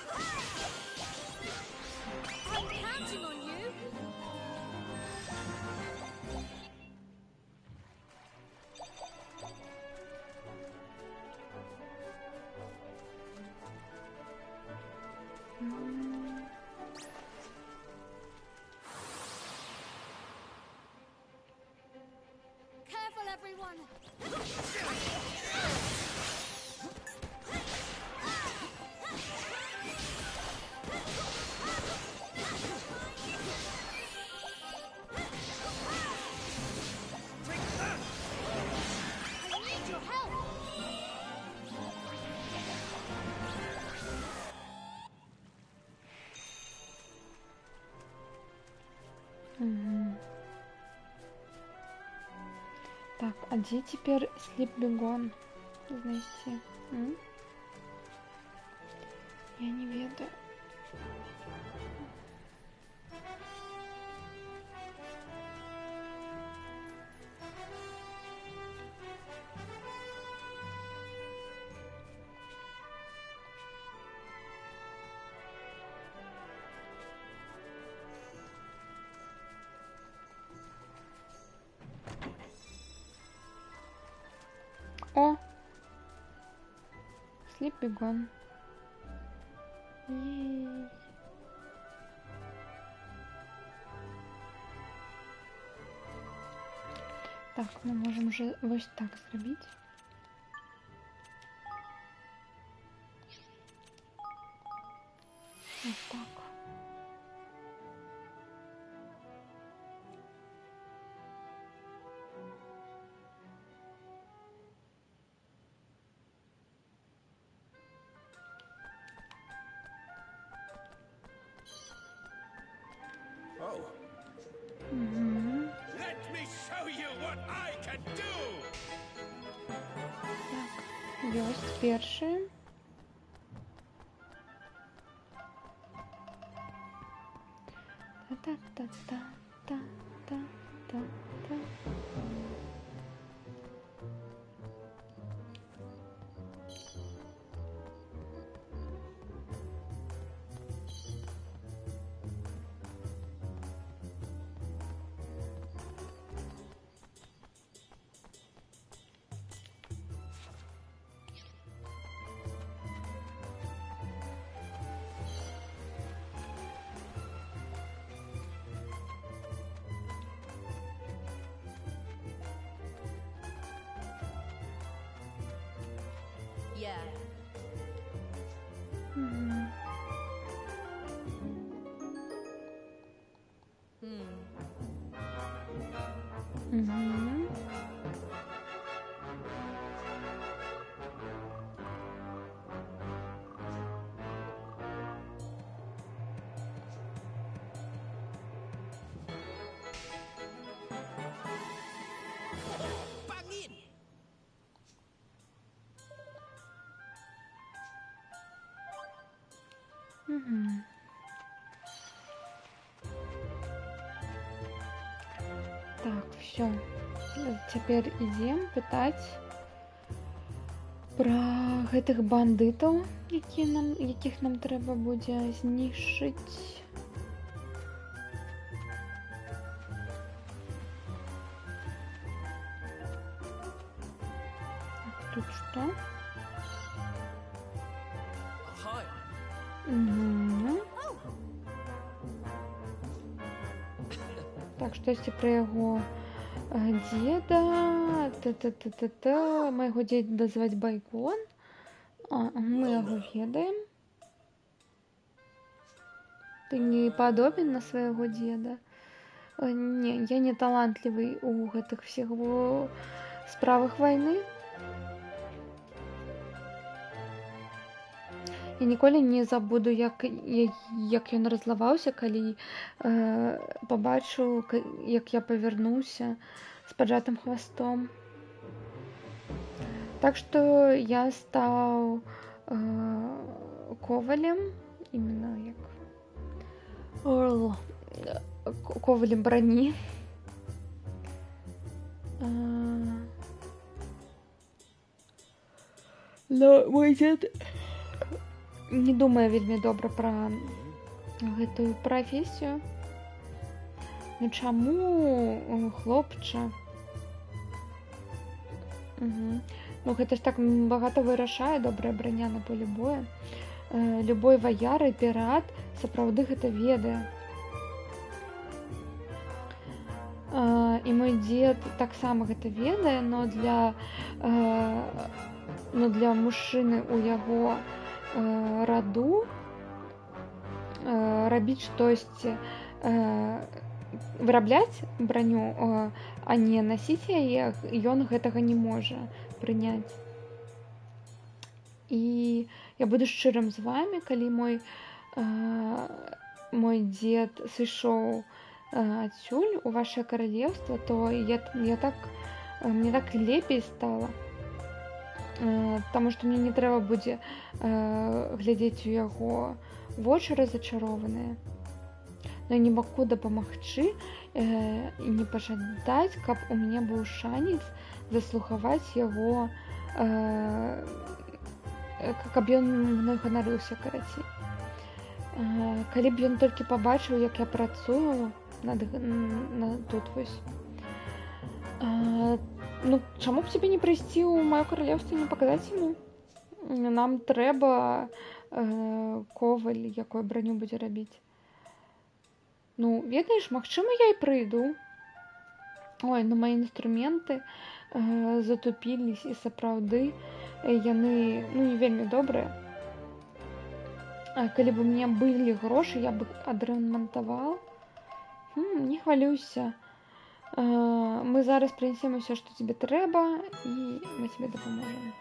Так, а где теперь Слипбегон? Знаете? Я не ведаю. О! Слипбегон. Ей. Так, мы можем уже вот так зробить. Вот так.
Oh,
Мгм.
let me show you what I can do.
Так, ёсць першы. Та-та-та-та-та-та-та-та.
Yeah.
Мгм. Мгм.
Bang in.
Мгм. Так, все. Цяпер ідзем пытаць пра гэтых бандытаў, якіх нам трэба будзе знішчыць. Тут што?
Hi.
Мгм. Так, штосьці пра яго дзеда. Та-та-та-та-та. Майго дзеда зваць Байкон. Мы яго ведаем. Ты не падобен на свайго дзеда. Не, я не талантлівы у гэтых всіх справах вайны. Я ніколі не забуду, як ён разлаваўся, калі пабачыў, як я павярнуўся з паджатым хвастом. Так што я стаў ковалем, іменно як ковалем брані. Но мой дзед не думае вельмі добра пра гэтую прафесію. Ну чаму, хлопча? Ну гэта ж так багата вырашае, добрая браня на полі боя. Любой ваяр і пірат сапраўды гэта ведае. І мой дзед таксама гэта ведае, но для мужчыны ў яго раду рабіць штосьці, вырабляць браню, а не насіць яе, ён гэтага не можа прыняць. І я буду шчырым з вами, калі мой дзед сышоў адсюль у ваше каралевства, то я так мне так лепей стала, таму што мне не трэба будзе глядзець у яго вочы разачарованыя. Но я не магу дапамагчы і не пажадаць, каб у мяне быў шанец заслухаваць яго, каб ён мной ганарыўся, карацей. Калі б ён толькі пабачыў, як я працую тут вось. Ну, чаму б цябе не прыйсці ў маё каралеўства і не паказаць яму? Нам трэба коваль, якой браню будзе рабіць. Ну, ведаеш, магчыма, я і прыйду. Ой, ну мае інструменты затупілись, і сапраўды яны, ну, не вельмі добрыя. Калі б у мяне былі грошы, я б адрамантавала. Не хвалюйся. Мы зараз прынесем усё, што тебе трэба, і мы тебе дапаможам.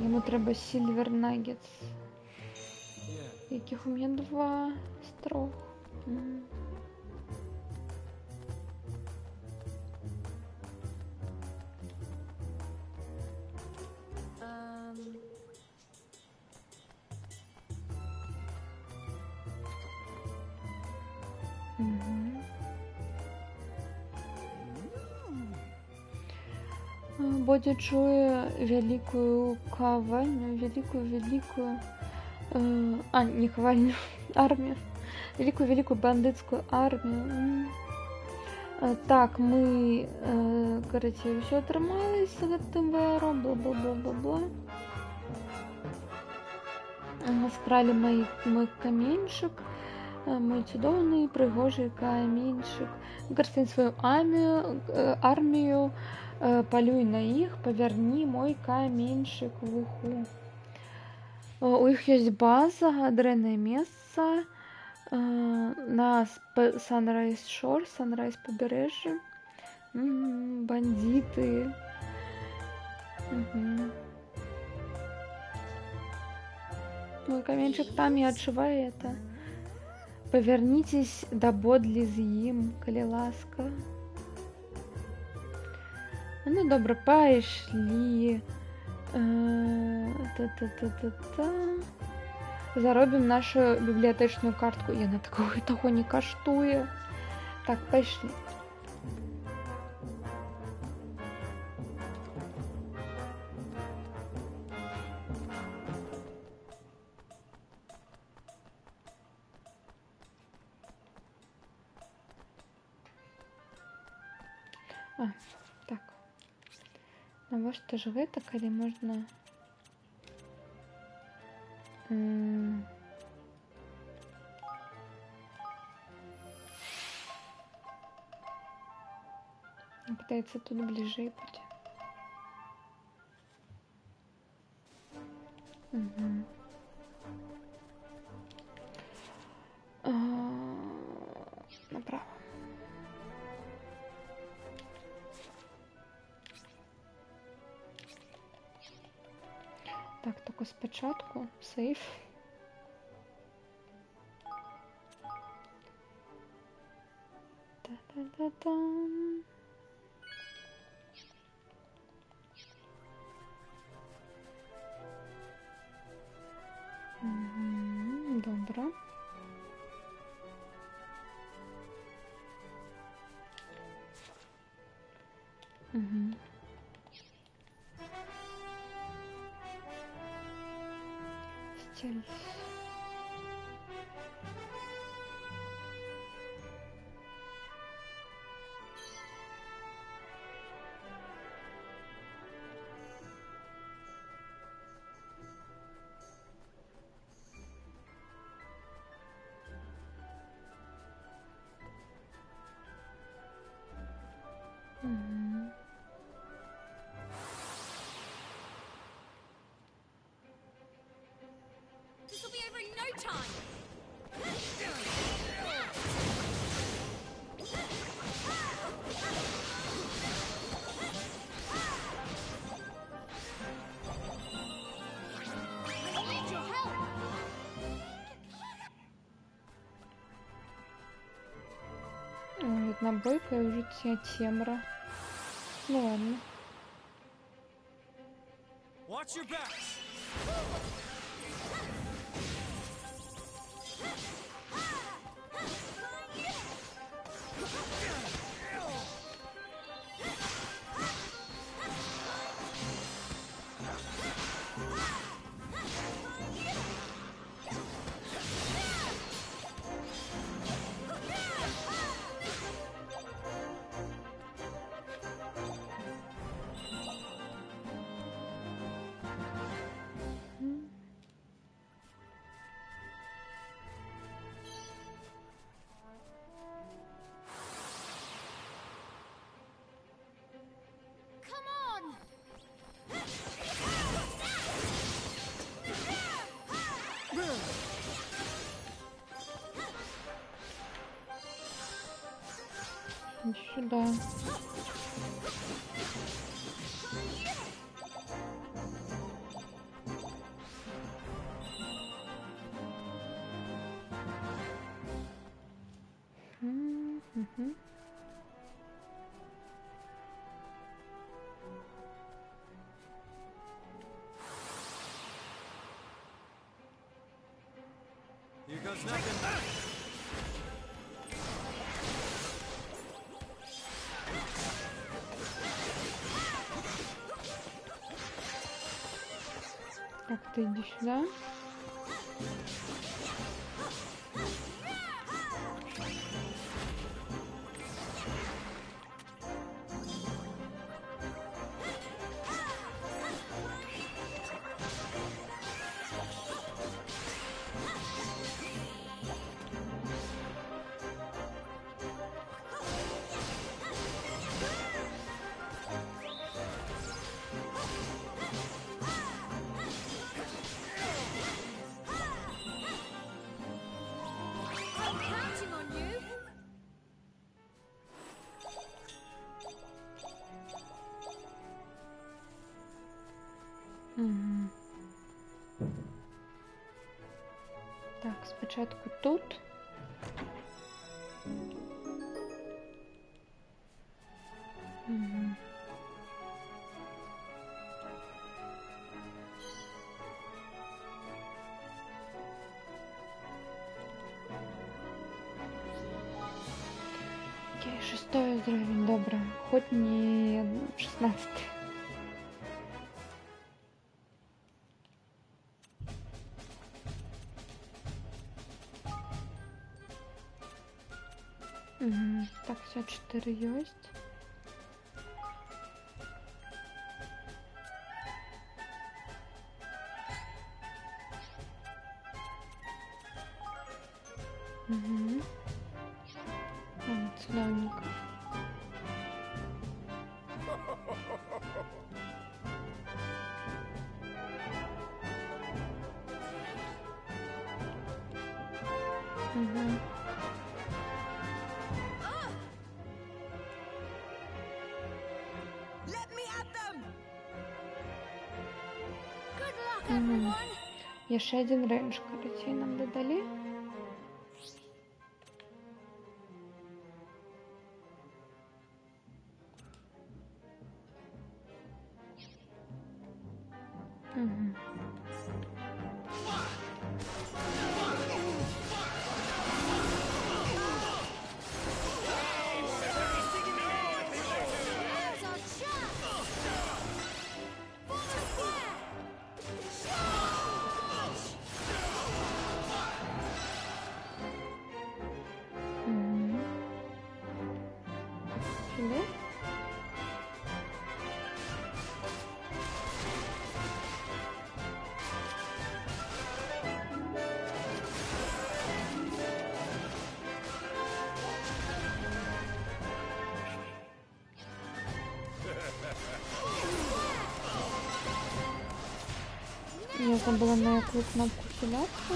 Яму трэба Silver Nuggets. Якіх у мяне 2 з 3. Бодя чуе вялікую кавальню, вялікую, не кавальню, армію, вялікую бандыцкую армію. Так, мы, карацей, усё атрымалось з гэтым варом, бла-бла-бла-бла-бла. Скралі мой каменьчык, мой цудоўны, прыгожы каменьчык. Выкарыстаем сваю армію, палюй на іх, павярні мой каменьчык в уху. У іх ёсць база, дрэннае месца, на Sunrise Shore, Sunrise пабярэжжа. Бандиты. Мой каменьчик там и отшивает это. Повернитесь до Бодли з ім, калі ласка. Ну, добре, пайшлі. Заробім нашу бібліятэчную картку. Яна таго не каштуе. Так, пайшлі. Так. Навошта ж гэта, калі можна... Пытается тут ближе быть. Направо. Так, только спочатку сейф. Та-та-та-там. Добре. Стель.
This will be over in no time. I need your help.
Одна бойка и уже темра. Ну ладно.
Watch your backs.
Come on!
Иди сюда. Мгм.
Here goes nothing.
Так, ты иди сюда.
I'm counting on you.
Мгм. Так, спочатку тут. Мгм. Окей, 6-й уровень, добре. Хоч не 16. Мгм. Так, все 4 есть. Угу. Ценник. Угу.
Let me at them!
Good luck,
Мгм.
everyone.
Яшчэ один рэндж, карацей, нам дадалі. Мгм.
There's our chance. Follow square. Charge!
Мгм. Сюди. Я забыла на яку кнопку хиляться.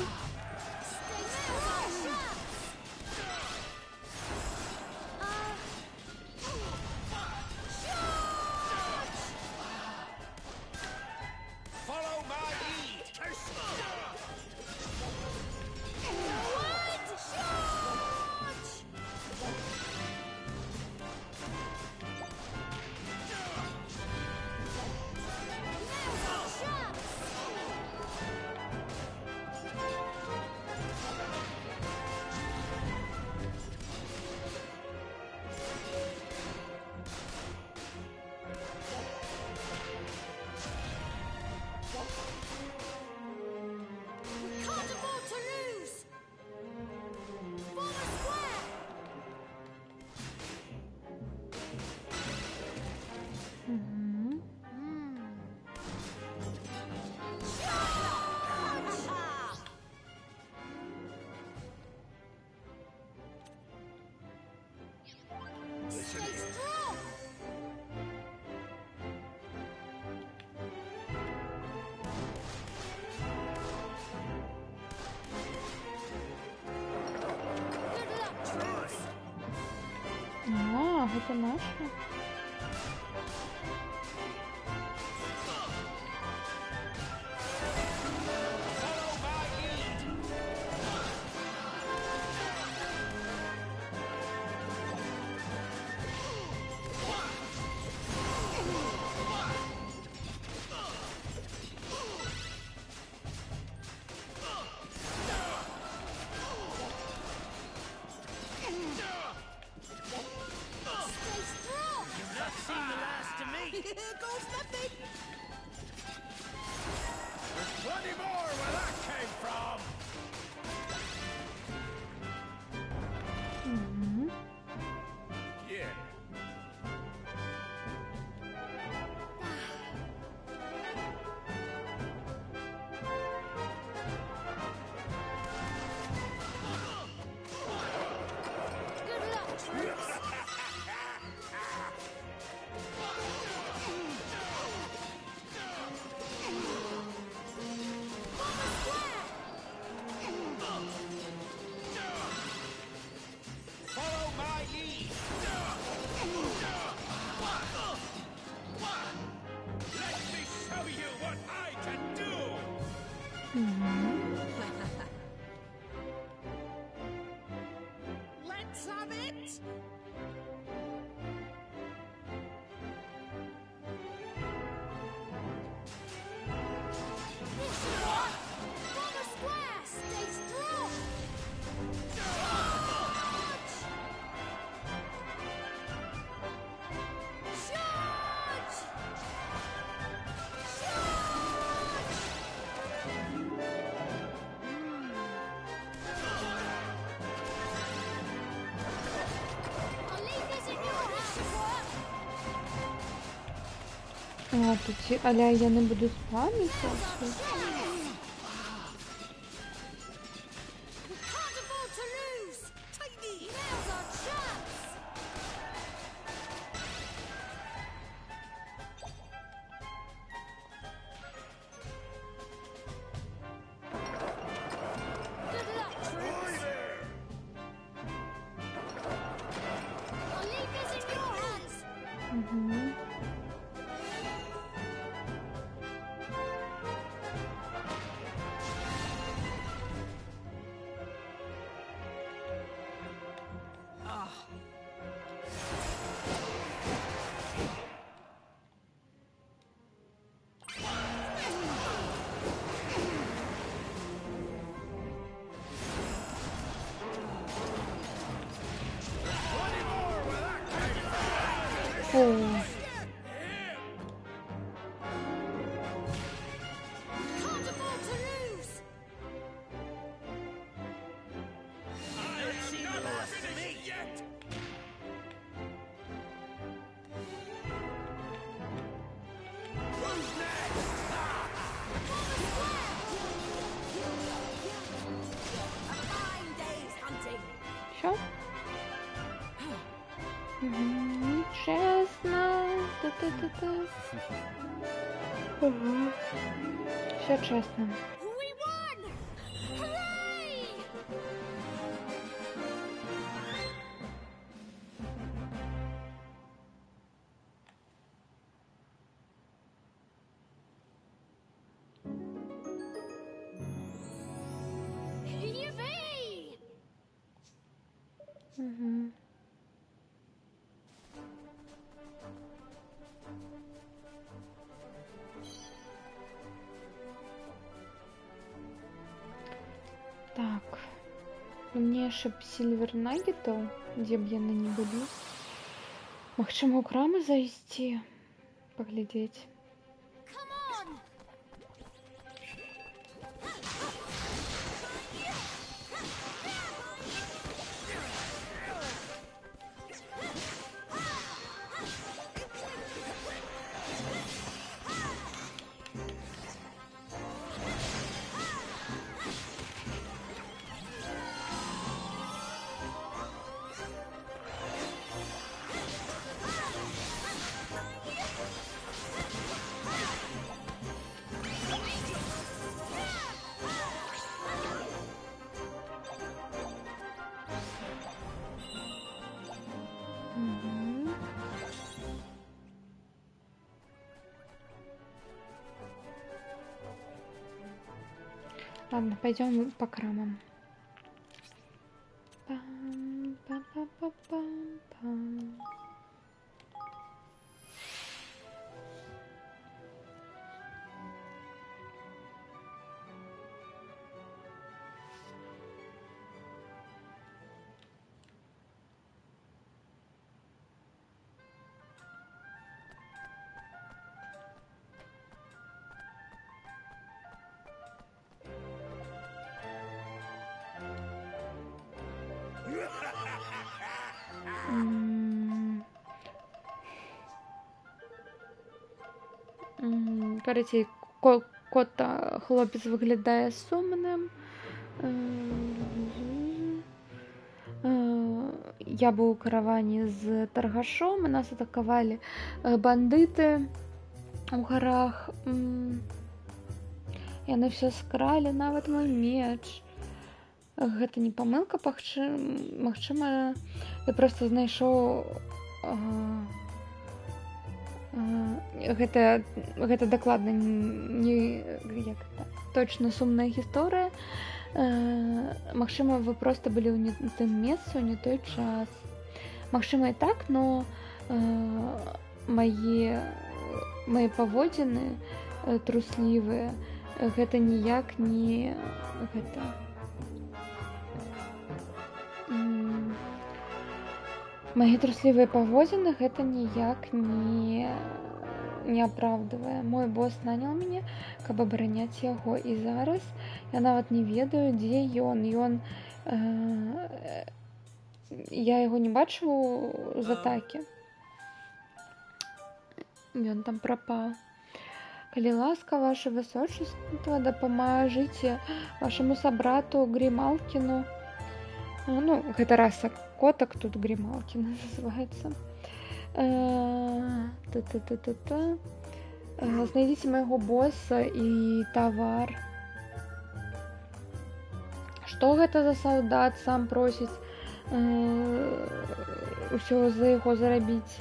Follow my lead.
это наше?
Stay strong.
Not seen the last of me.
Here goes nothing.
There's plenty more where that came from. Yeah.
Good luck, troops. Bomber square.
Follow my lead. Let me show you what I can do.
Let's have it. This is what. Bomber square. Stay strong. Charge! Charge! I'll leave this in your hands, work.
А, тут ці а-ля яны будуть спаміться.
We can't afford to lose. Take these. Now's our chance. Good luck, troops. I'll leave this in your hands.
Угу.
Plenty more where that came from.
Фу.
Can't afford to lose.
I've seen the last of me yet. Who's next?
A fine day's hunting.
Що? Угу. Чесно. Та-та-та-та. Угу. Все чесно.
We won! Hooray! Yippee!
Угу. Так. Мне ще б Сільвер Наггетаў, дзе б яны не былі. Магчыма, у крамы зайсці, паглядзець.
Come on!
Ладно, пойдем по крамам. Пам-пам-пам-пам-пам. Короче, кот хлопець виглядає сумним. Я був у каравані з торгашом, нас атакували бандити у горах. Яны все скралі, нават мой меч. Гэта не памылка, магчыма, я просто знайшоў гэта дакладна не як точно сумная гісторыя. Магчыма, вы просто былі ў не тым месцы, ў не той час. Магчыма, і так, но мае паводзіны труслівыя, гэта ніяк не гэта. Мае труслівыя паводзіны гэта ніяк не апраўдвае. Мой босс нанял мяне, каб абараняць яго, і зараз я нават не ведаю, дзе ён. Я яго не бачу з атакі. Ён там прапаў. Калі ласка, ваше высочество, дапамажыце вашаму сабрату Грімалкіну. Ну, гэта раса котак, тут Грімалкіна называецца. Знайдзіце майго босса і тавар. Што гэта за салдат, сам просіць усё за яго зарабіць.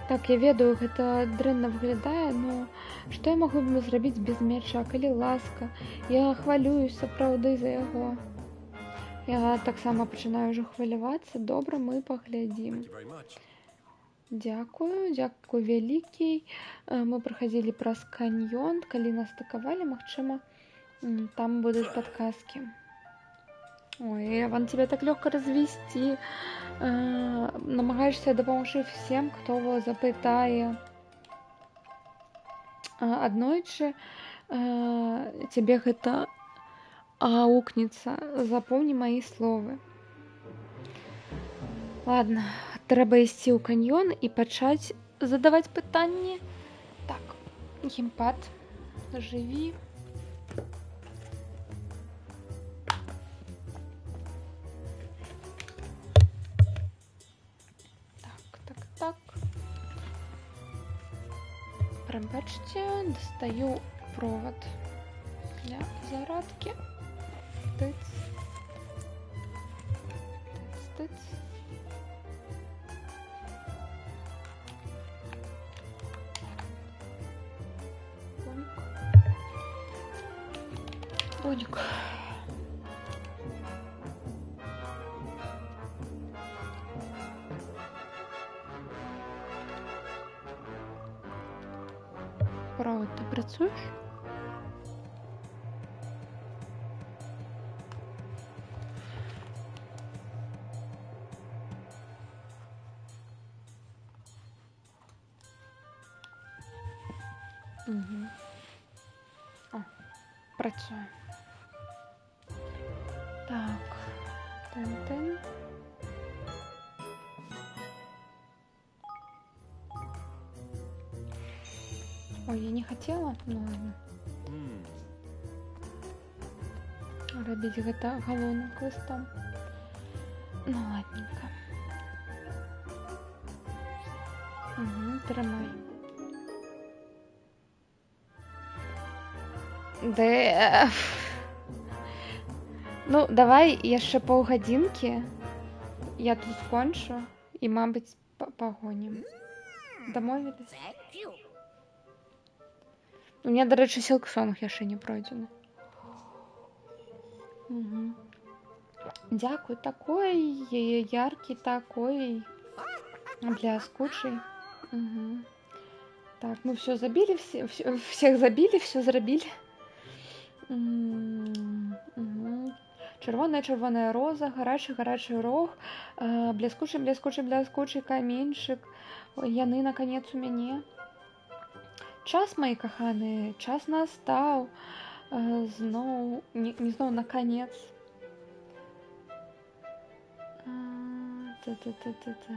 Так, я ведаю, гэта дрэнна выглядае, но што я магу зрабіць без меча, калі ласка? Я хвалююсь сапраўды за яго. Я таксама пачынаю ўжо хвалявацца. Добра, мы паглядзім. Дзякую вялікі. Мы праходзілі праз каньён. Калі нас атакавалі, магчыма, там будуць падказкі. Ой, Иван, тебя так легко развести. Намагаешься дапамагчы всем, кто его запытае. Аднойчы тебе гэта аукнецца. Запомни мои словы. Ладно, трэба ісці ў каньён і пачаць задаваць пытанні. Так, геймпад, жыві. Так. Пробачьте, достаю провод для зарядки. Тыц. Боник. Провод, ты працуешь? Угу. О, працює. Так. Тин-тин. Ой, я не хотела, ну ладно. Рабіць гэта галоўным квестом. Ну ладненько. Угу, трымай. Да. Ну, давай яшчэ паўгадзінкі. Я тут скончу і, мабыць, пагонім. Дамовілись? У меня, до речі, Silksong яшчэ не пройдзены. Мгм. Дзякуй, такой яркий, такой блескучий. Мгм. Так, мы все забили, всех забили, все зрабілі. Мгм. Чырвоная роза, гарачы рог, блескучы каменьчык. Ой, яны наконец у мяне. Час, мои каханыя, час настаў. Зноў, не зноў, наконец. Та-та-та-та-та.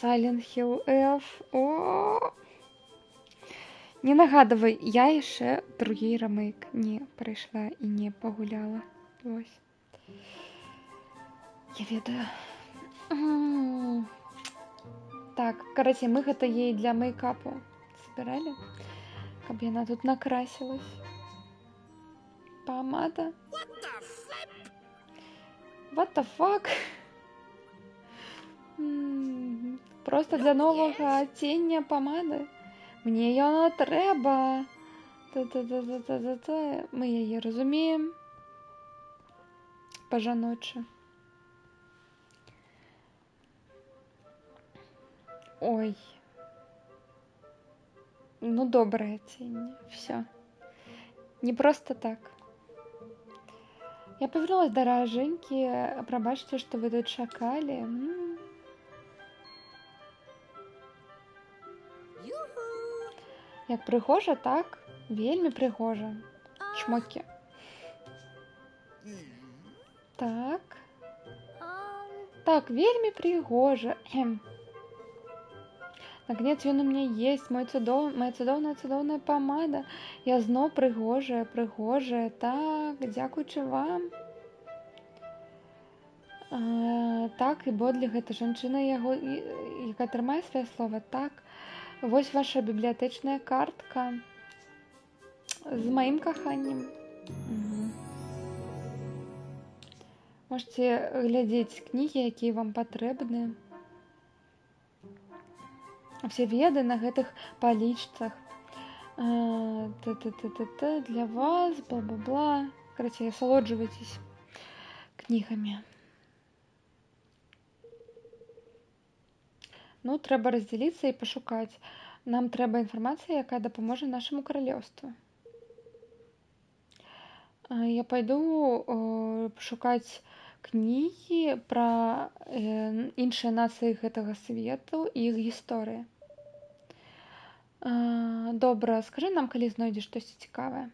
Silent Hill F. О! Не нагадывай, я яшчэ другі ремейк не прайшла і не пагуляла. Вось. Я ведаю. Так, карацей, мы гэта ей для мейкапу збіралі, каб яна тут накрасілась. Памада. What the fuck? Просто для новага адцення памады. Мне яна трэба. Та-та-та-та-та-та. Мы яе разумеем. Па-жаночы. Ой. Ну, доброе адценне. Все. Не просто так. Я павярнулась да ражэнькі. Прабачце, што вы тут чакалі. Як прыгожа, так? Вельмі прыгожа. Чмокі. Так. Так, вельмі прыгожа. Наконец ён у меня есть. Моя цудоўная памада. Я зноў прыгожая. Так, дзякуючы вам. Так, і Бодлі, гэта жанчына яго, якая трымае свае слова. Так. Вось ваша бібліятэчная картка з маім каханнем. Можете глядзець кнігі, якія вам патрэбны. Все веды на гэтых палічцах. Для вас, бла-бла-бла. Карацей, асалоджвайцесь кнігамі. Ну, трэба раздзяліцца і пашукаць. Нам трэба інфармацыя, якая дапаможа нашаму каралеўству. Я пайду пашукаць кнігі пра іншыя нацыі гэтага свету і іх гісторыі. Добра, скажы нам, калі знойдзеш штосьці цікавае.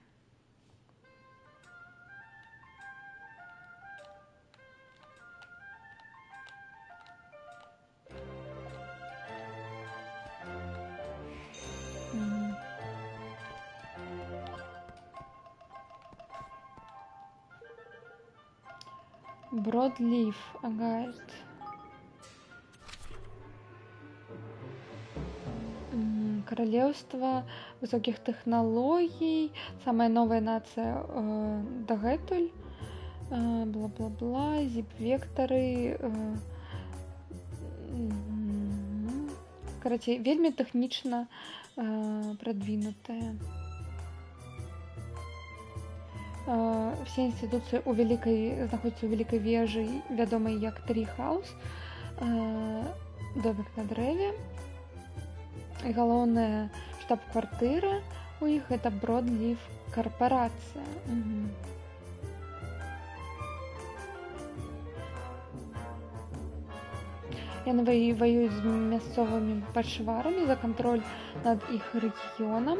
Broadleaf Guide. Королевство высоких технологий. Самая новая нация дагэтуль. Бла-бла-бла. Зіп-вектары. Карацей, вельмі тэхнічна продвинутая. Все інстытуцыі знаходзяцца ў вялікай вежы, вядомай як Трі-хаус, домик на дрэве. І галоўная штаб-квартыра у іх гэта Broadleaf карпорацыя. Яны ваююць з мясцовымі пачварамі за кантроль над іх рэгіёнам,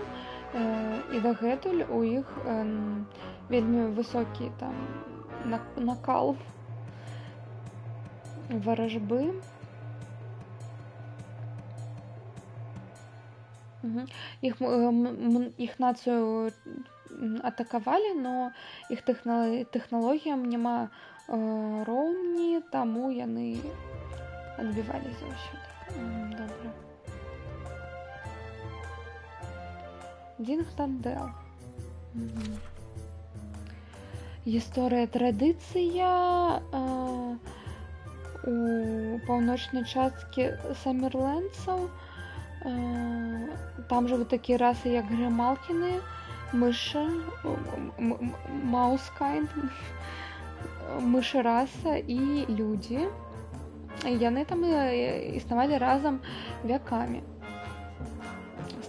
і дагэтуль у іх вельмі высокі там накал варажбы. Іх нацыю атакавалі, но іх тэхналогіям няма роўні, таму яны адбівалі заўсёды. Добра. Динг-Дандел. Гісторыя, традыцыя у паўночнай часткі самерлендцаў. Там жывуць такія расы, як грымалкіны, мышы, маускайнд, мышы раса і людзі. Яны там існавалі разам вякамі,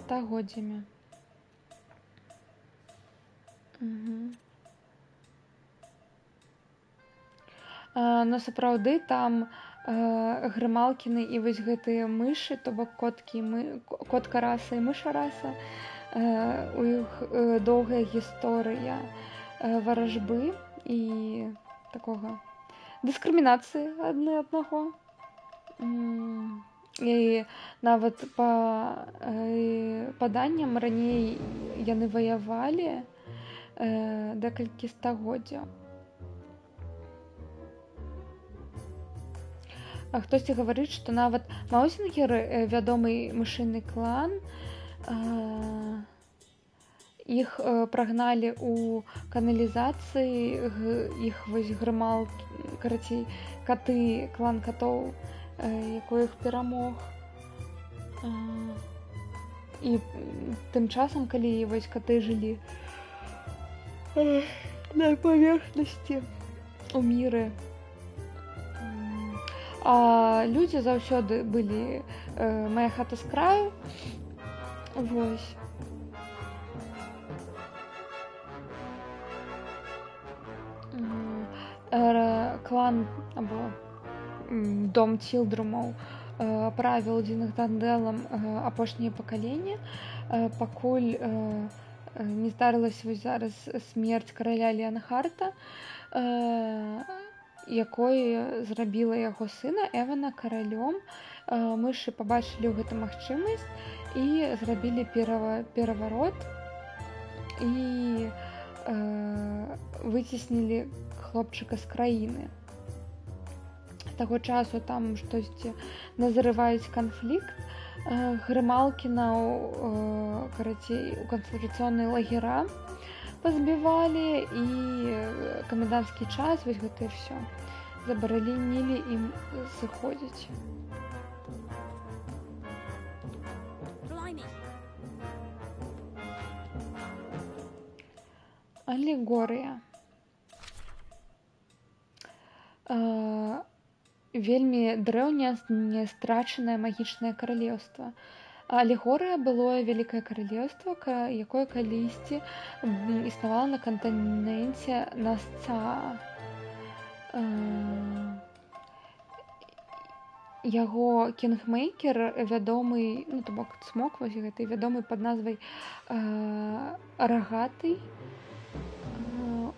стагоддзямі. Но сапраўды там грымалкіны і вось гэтыя мышы, то бок котка раса і мыша раса, у іх доўгая гісторыя варажбы і такога дыскрымінацыі адны аднаго. І нават па паданням раней яны ваявалі декалькі стагоддзяў. А хтосьці гаварыць, што нават Маузінгеры, вядомы мышыны клан, іх прагналі ў каналізацыі, іх вось карацей, каты, клан катоў, якой іх перамог. І тым часам, калі вось каты жылі на паверхнасці у міры, а людзі заўсёды былі «Моя хата з краю». Вось. Клан або дом Цілдрумаў правіў Динагдандэлам апошняе пакаленне, пакуль не здарылася вось зараз смерць караля Леанхарта, якой зрабіла яго сына Эвана каралём. Мышы пабачылі ў гэта магчымасць і зрабілі пераварот і выцеснілі хлопчыка з краіны. З таго часу там штосьці назрываюць канфлікт. Грымалкінаў, карацей, у канцэнтрацыйныя лагера пазбівалі, і каменданцкі час, вось гэта і ўсё, забаранілі ім сыходзіць. Алегорыя. Вельмі дрэўняе страчанае магічнае каралеўства. Алегорыя было вялікае каралеўства, якое калісьці існавала на кантыненце Насцаа. Яго кінгмейкер, вядомы, ну то бок цмок, вось гэты вядомы пад назвай Рагатый.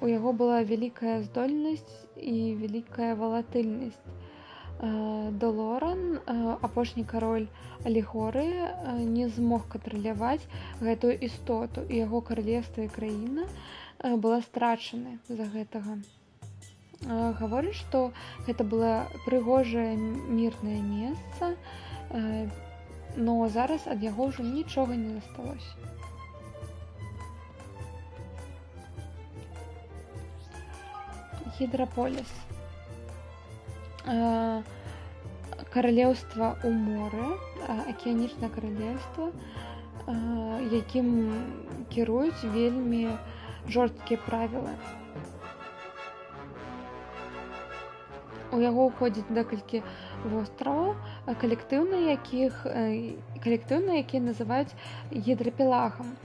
У яго была вялікая здольнасць і вялікая валатыльнасць. Долоран, апошні кароль Алегорыі, не змог кантраляваць гэтую істоту, і яго каралевства і краіна была страчаны з-за гэтага. Гаворыць, што гэта было прыгожае мірнае месца, но зараз ад яго ўжо нічога не засталося. Гідраполіс. Каралеўства ў моры, акіянічнае каралеўства, якім кіруюць вельмі жорсткія правілы. У яго ўходзіць декалькі востраваў, калектыўныя, якія называюць гідрапелагам.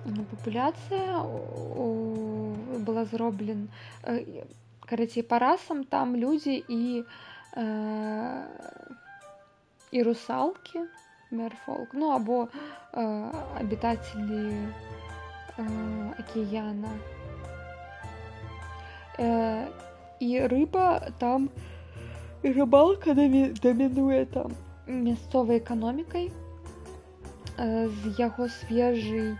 Папуляцыя была зроблена, карацей, па расам там людзі і русалкі, мерфолк, ну або абітацелі акіяна. І рыба там, і рыбалка дамінуе там мясцовай эканомікай, з яго свежай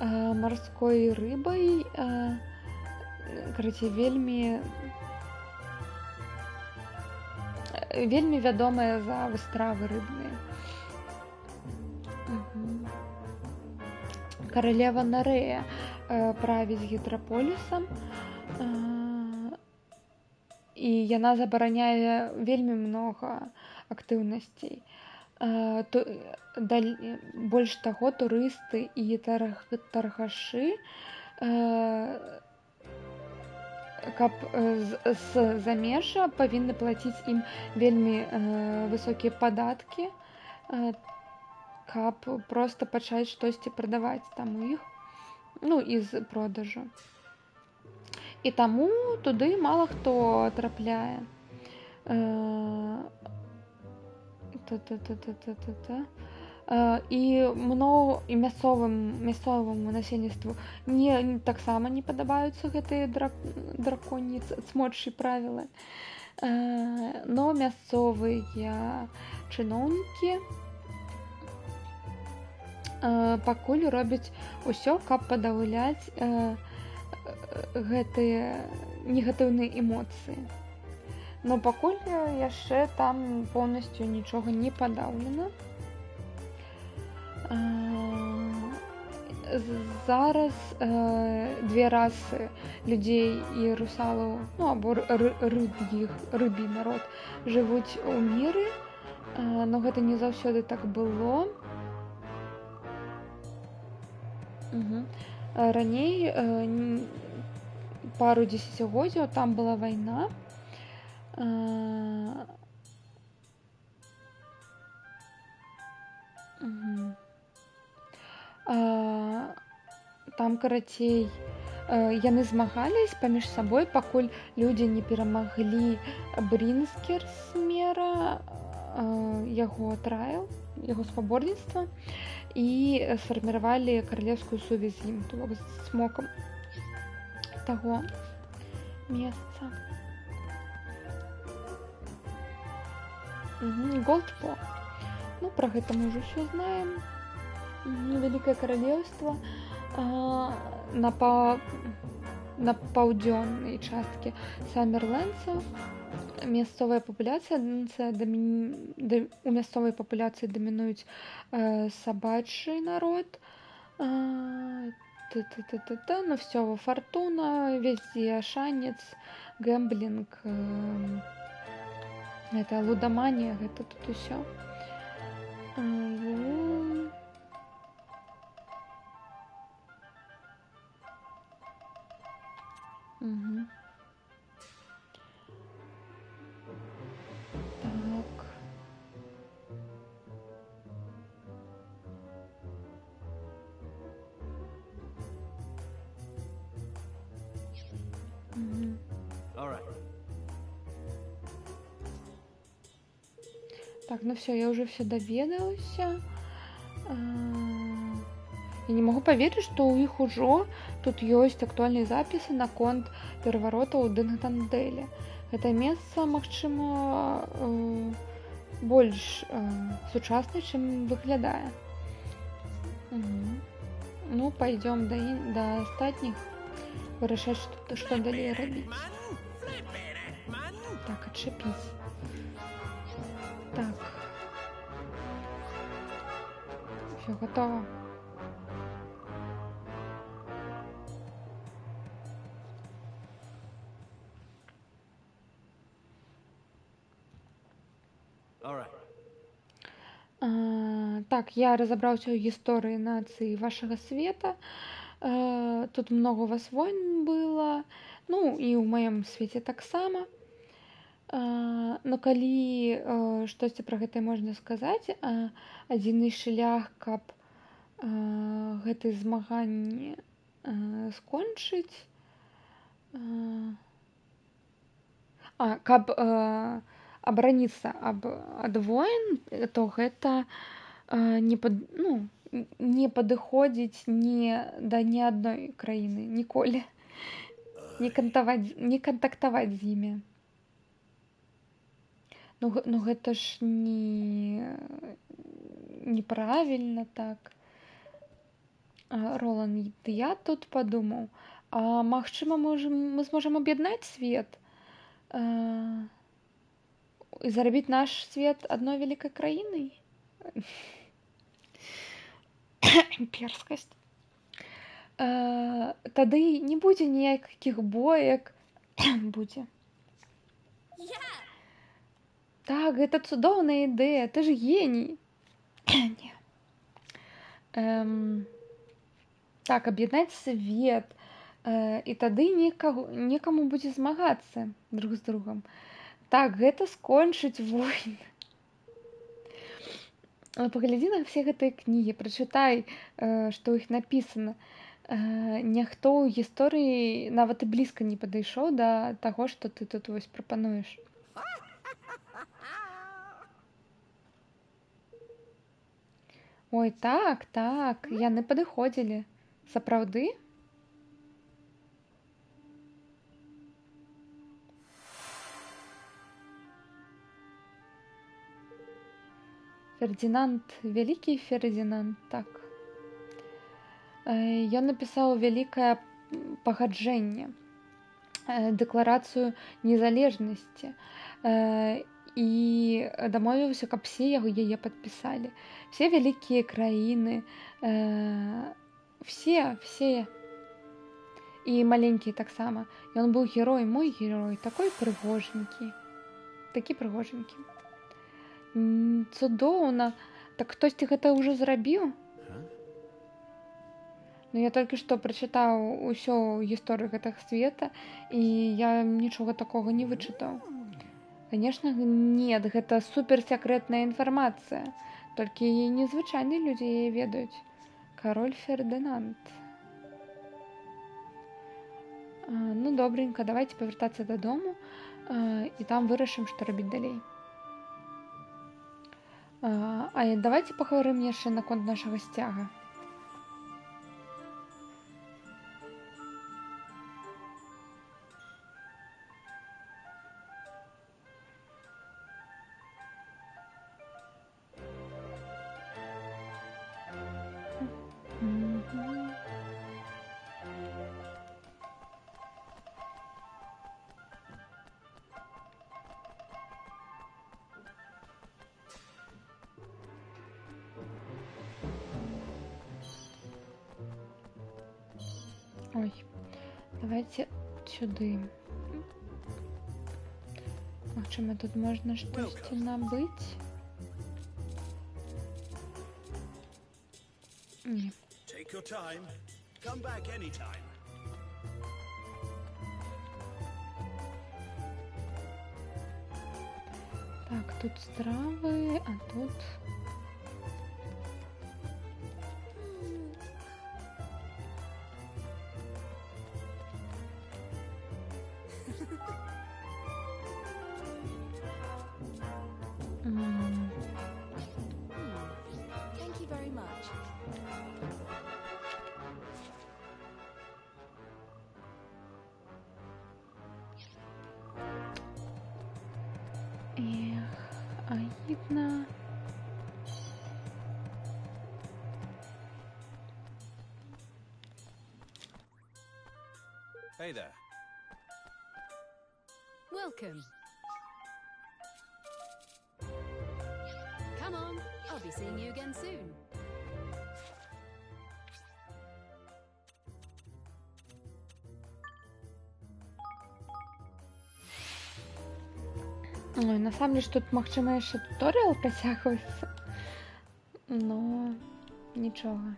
марской рыбай, карацей, вельмі вядомая за выстравы рыбныя. Каралева Нарэя правіць гідраполісам, і яна забараняе вельмі многа актыўнасцей. Больш таго, турысты і таргашы, каб з замежжа павінны плаціць ім вельмі высокія падаткі, каб проста пачаць штосьці прадаваць там у іх, ну, і з продажу. І таму туды мала хто трапляе. І мясцоваму насельніцтву таксама не падабаюцца гэтыя драконі цмочы правілы. Но мясцовыя чыноўнікі пакуль робяць усё, каб падаўляць гэтыя негатыўныя эмоцыі. Но пакуль яшчэ там поўнасцю нічога не падаўлена. Зараз две расы людзей і русалаў, ну, або рыбі народ, жывуць у міры, но гэта не заўсёды так было. Раней, пару дзесяцігоддзяў, там была вайна. Там, карацей, яны змагались паміж сабой, пакуль людзі не перамаглі Брінскерсмера, яго трайл, яго спаборніцтва, і сфарміравалі каралеўскую сувязь з ім, з смокам таго месца. Голдпо. Ну, про гэта мы ўжо ўсё знаем. Вялікае каралеўства на паўдзённай часткі Саммерлендса. У мясцовай папуляцыі дамінуюць сабачы народ. Ну, всё, фортуна, везде шанец, гэмблінг, гэта лудаманія, гэта тут усё. Так.
All right.
Так, ну все, я уже все даведалася. Я не могу поверить, что у іх ужо тут ёсць актуальныя запісы наконт пераварота ў Дынгтандэле. Гэта месца, магчыма, больш сучаснае, чым выглядае. Ну, пойдём да астатніх вырашаць, што далей рабіць. Так, адчапіць. Так. Всё, готово. Так, я разабраўся ў гісторыі нацыі вашага света. Тут много у вас войн было, ну і ў маім свеце таксама. Но калі штосьці пра гэта можна сказаць, адзіны шлях, каб гэтыя змаганні скончыць, каб абараніцца ад войн, то гэта не падыходзіць да ні адной краіны ніколі, не кантактаваць з імі. Ну гэта ж неправільна так. Роланд, я тут падумаў, магчыма, мы зможам аб'яднаць свет і зарабіць наш свет адной вялікай краінай? Перскасць. Тады не будзе ніякіх боек. Будзе. Так, гэта цудоўная ідэя, ты ж геній. Не. Так, аб'яднаць свет. І тады некаму будзе змагацца друг з другом. Так, гэта скончыць войны. Але паглядзі на все гэтыя кнігі, прачытай, што ў іх напісана. Ніхто ў гісторыі нават і блізка не падышоў да таго, што ты тут вось прапануеш. Ой, так, яны падыходзілі. Сапраўды? Фердинанд, вялікі Фердинанд, так. Ён напісаў вялікае пагаджэнне, дэкларацыю незалежнасці і дамовіўся, каб все яе падпісалі. Все вялікія краіны, все. І маленькія таксама. Ён быў герой, мой герой, такі прыгоженькі. Цудоўна. Так хтосьці гэта ўжо зрабіў? Ну, я толькі што прачытаў усё гісторыю гэтага света, і я нічога такога не вычытаў. Канешне, нет, гэта суперсакрэтная інфармацыя. Толькі незвычайныя людзі яе ведаюць. Кароль Фердынанд. Ну, добренька, давайте павяртацца дадому, і там вырашым, што рабіць далей. А давайте паговорым яшчэ наконт нашага сцяга. Ой, давайте сюды. Магчыма, тут можна штосьці набыць? Не.
Take your time. Come back anytime.
Так, тут стравы, а тут...
Thank you very much.
Аидна.
Hey there.
Welcome. Come on, I'll be seeing you again soon.
Ой, насамрэч тут магчыма яшчэ туторыял працягваецца. Но нічога.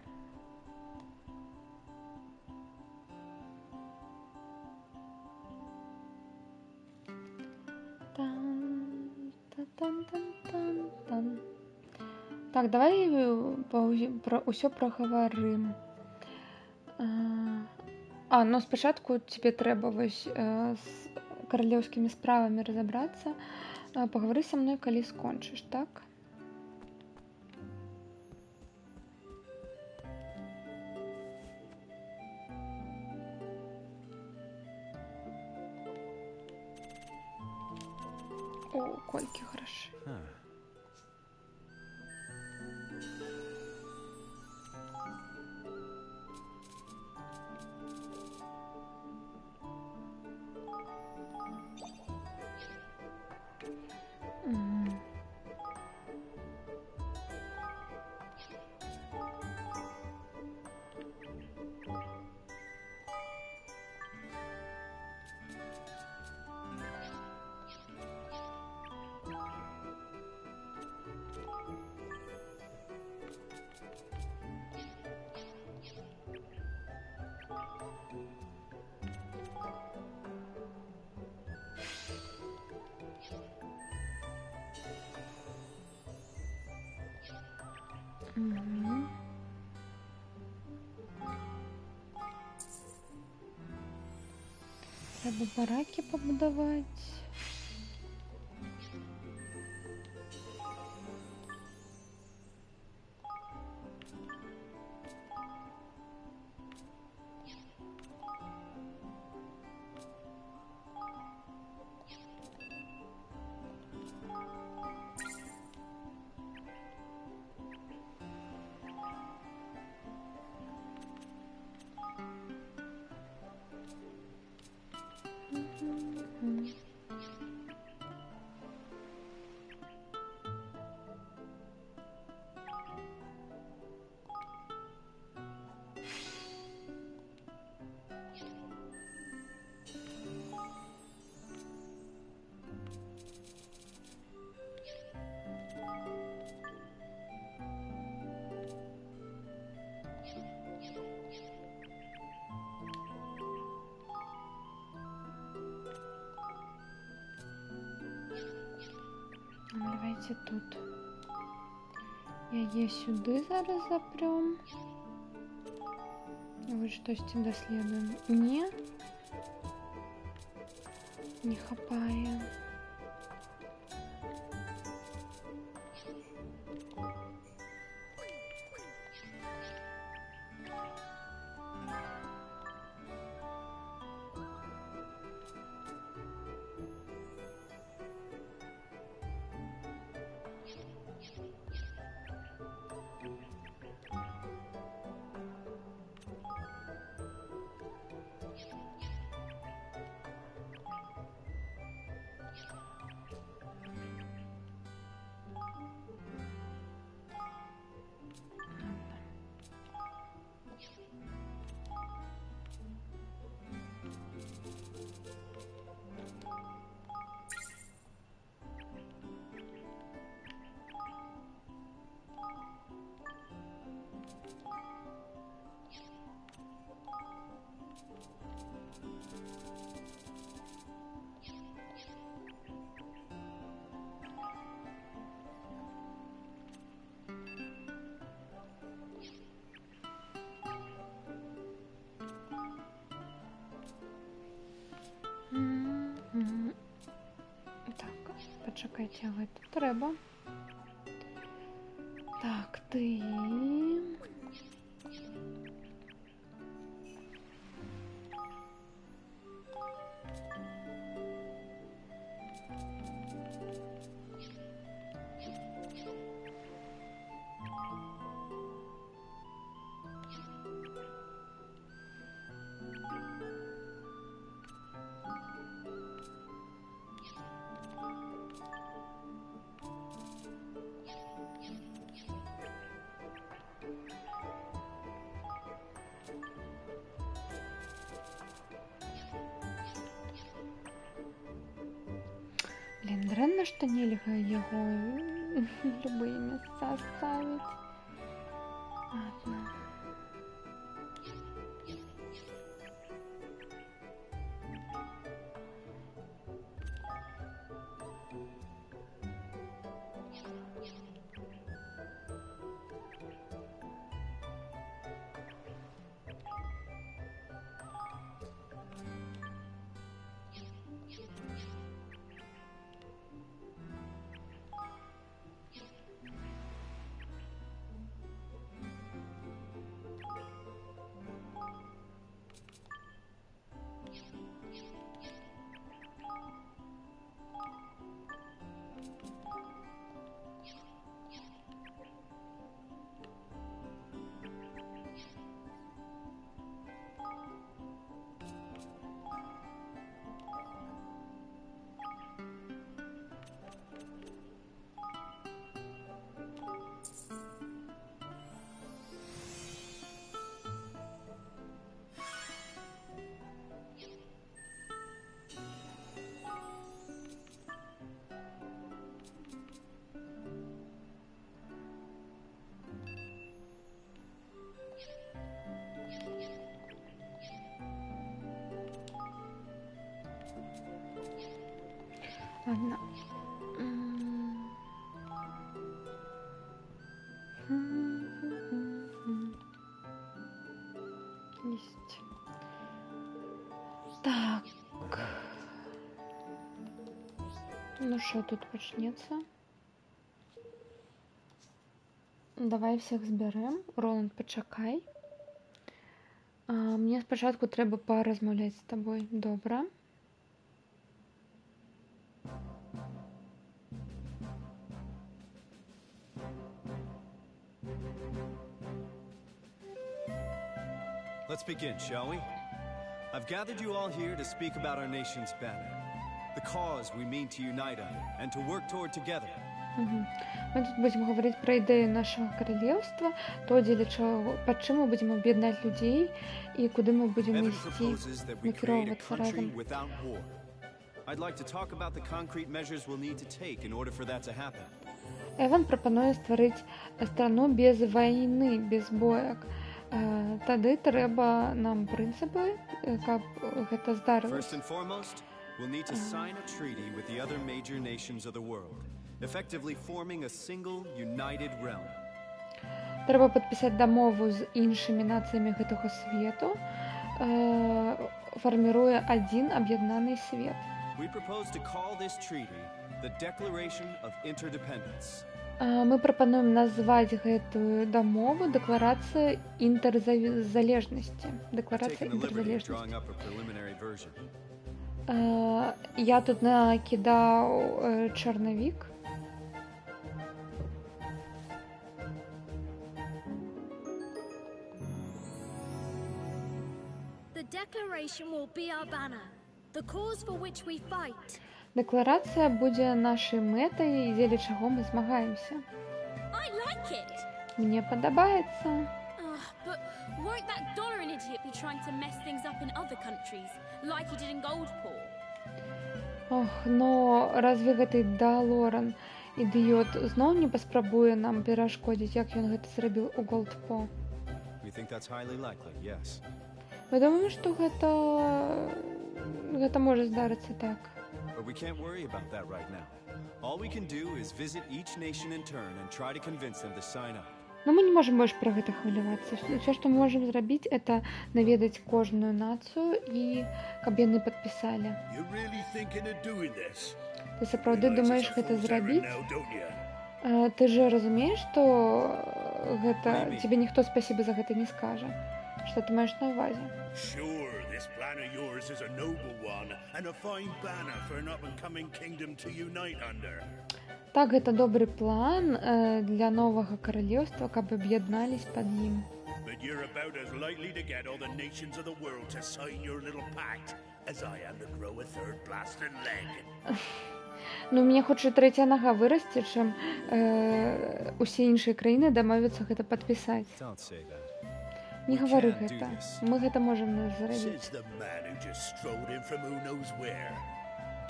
Так, давай ўсё прагаварым. Ну спачатку тебе трэба вось з каралеўскімі справамі разабрацца. Пагавары са мной, калі скончыш, так? О, колькі грошай. Мгм. Треба бараки побудувати. Мгм. Давайте тут. Яе сюди зараз запрем. Ви штосьці даследуем. Не. Не хапае. Мгм. Так, почекайте, але тут треба. Так, ти. Блин, дрэнна, што нельга яго любые месца ставіць. Ладно. Ладно. М. Ну что тут пачнецца? Давай всех збярэм. Роланд, пачакай. Мне спачатку трэба паразмаўляць з табой. Добра.
Let's begin, shall we? I've gathered you all here to speak about our nation's banner, the cause we mean to unite under and to work toward together.
Ми тут будемо говорити про ідею нашого королівства, то дзеля чого, пад чим ми будемо об'єднати людей і куди ми будемо
Evan
йти,
proposes that we create a
накеровуватися
country
разом.
without war. I'd like to talk about the concrete measures we'll need to take in order for that to happen.
Еван пропонує створити страну без війни, без боек. Тады трэба нам прынцыпы, каб гэта здарылася.
First and foremost, we'll need to sign a treaty with the other major nations of the world, effectively forming a single united realm.
Трэба падпісаць дамову з іншымі нацыямі гэтага свету, фарміруе адзін аб'яднаны свет.
We propose to call this treaty the Declaration of Interdependence.
Мы прапануем назваць гэтую дамову дэкларацыя інтэрзалежнасці. Дэкларацыя
Taking the liberty of
інтэрзалежнасці.
drawing up a preliminary version.
Я тут накідаў чарнавік.
The declaration will be our banner, the cause for which we fight.
Дэкларацыя будзе нашай мэтай, дзеля чаго мы змагаемся.
I like it.
Мне падабаецца.
But won't that Doloran idiot be trying to mess things up in other countries, like he did in Goldpaw?
Ох, но разве гэты Далоран ідыёт зноў не паспрабуе нам перашкодзіць, як ён гэта зрабіў у Голдпо?
We think that's highly likely, yes.
Мы думаем, што гэта можа здарыцца так.
But we can't worry about that right now. All we can do is visit each nation in turn and try to convince them to sign up.
Но мы не можам больш пра гэта хвалявацца. Усё, што мы можам зрабіць, это наведаць кожную нацыю і каб яны падпісалі.
You really thinking of doing this?
Ты сапраўды думаеш гэта зрабіць?
Now, don't you?
Ты же разумееш, што гэта тебе ніхто спасіба за гэта не скажа. Што ты маеш на ўвазе?
Sure, this plan of yours is a noble one and a fine banner for an up-and-coming kingdom to unite under.
Так, гэта добры план для новага каралеўства, каб аб'яднались пад ім.
But you're about as likely to get all the nations of the world to sign your little pact as I am to grow a third blasting leg.
Ну, мне хутчэй трэцяя нага вырасце, чым усе іншыя краіны дамовяцца гэта падпісаць.
Don't say that.
Не
We
гавары
can't do
гэта.
this.
Мы гэта можам зрабіць.
Says the man who just strode in from who knows where.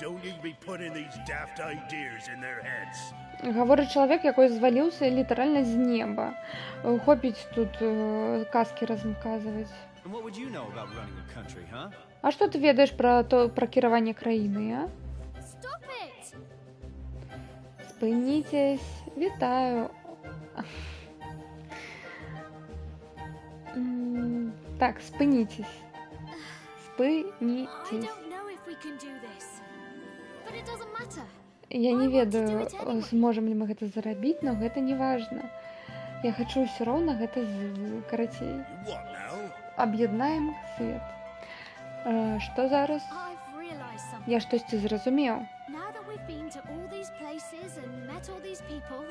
Don't you be putting these daft ideas in their heads.
Гаворыць чалавек, якой зваліўся літаральна з неба. Хопіць тут казкі разказваць.
And what would you know about running a country, huh?
А што ты ведаеш пра кіраванне краіны, а?
Stop it!
Спыніцесь, вітаю. Так, спыніцесь.
I
Спыніцесь.
don't know if we can do this. But it doesn't matter.
Я не ведаю, зможам ли мы гэта зрабіць, но гэта не важна. Я хачу ўсё роўна гэта карацей.
What now?
Аб'яднаем свет. Што зараз?
I've realized something.
Я штосьці зразумеў.
Now that we've been to all these places and met all these people,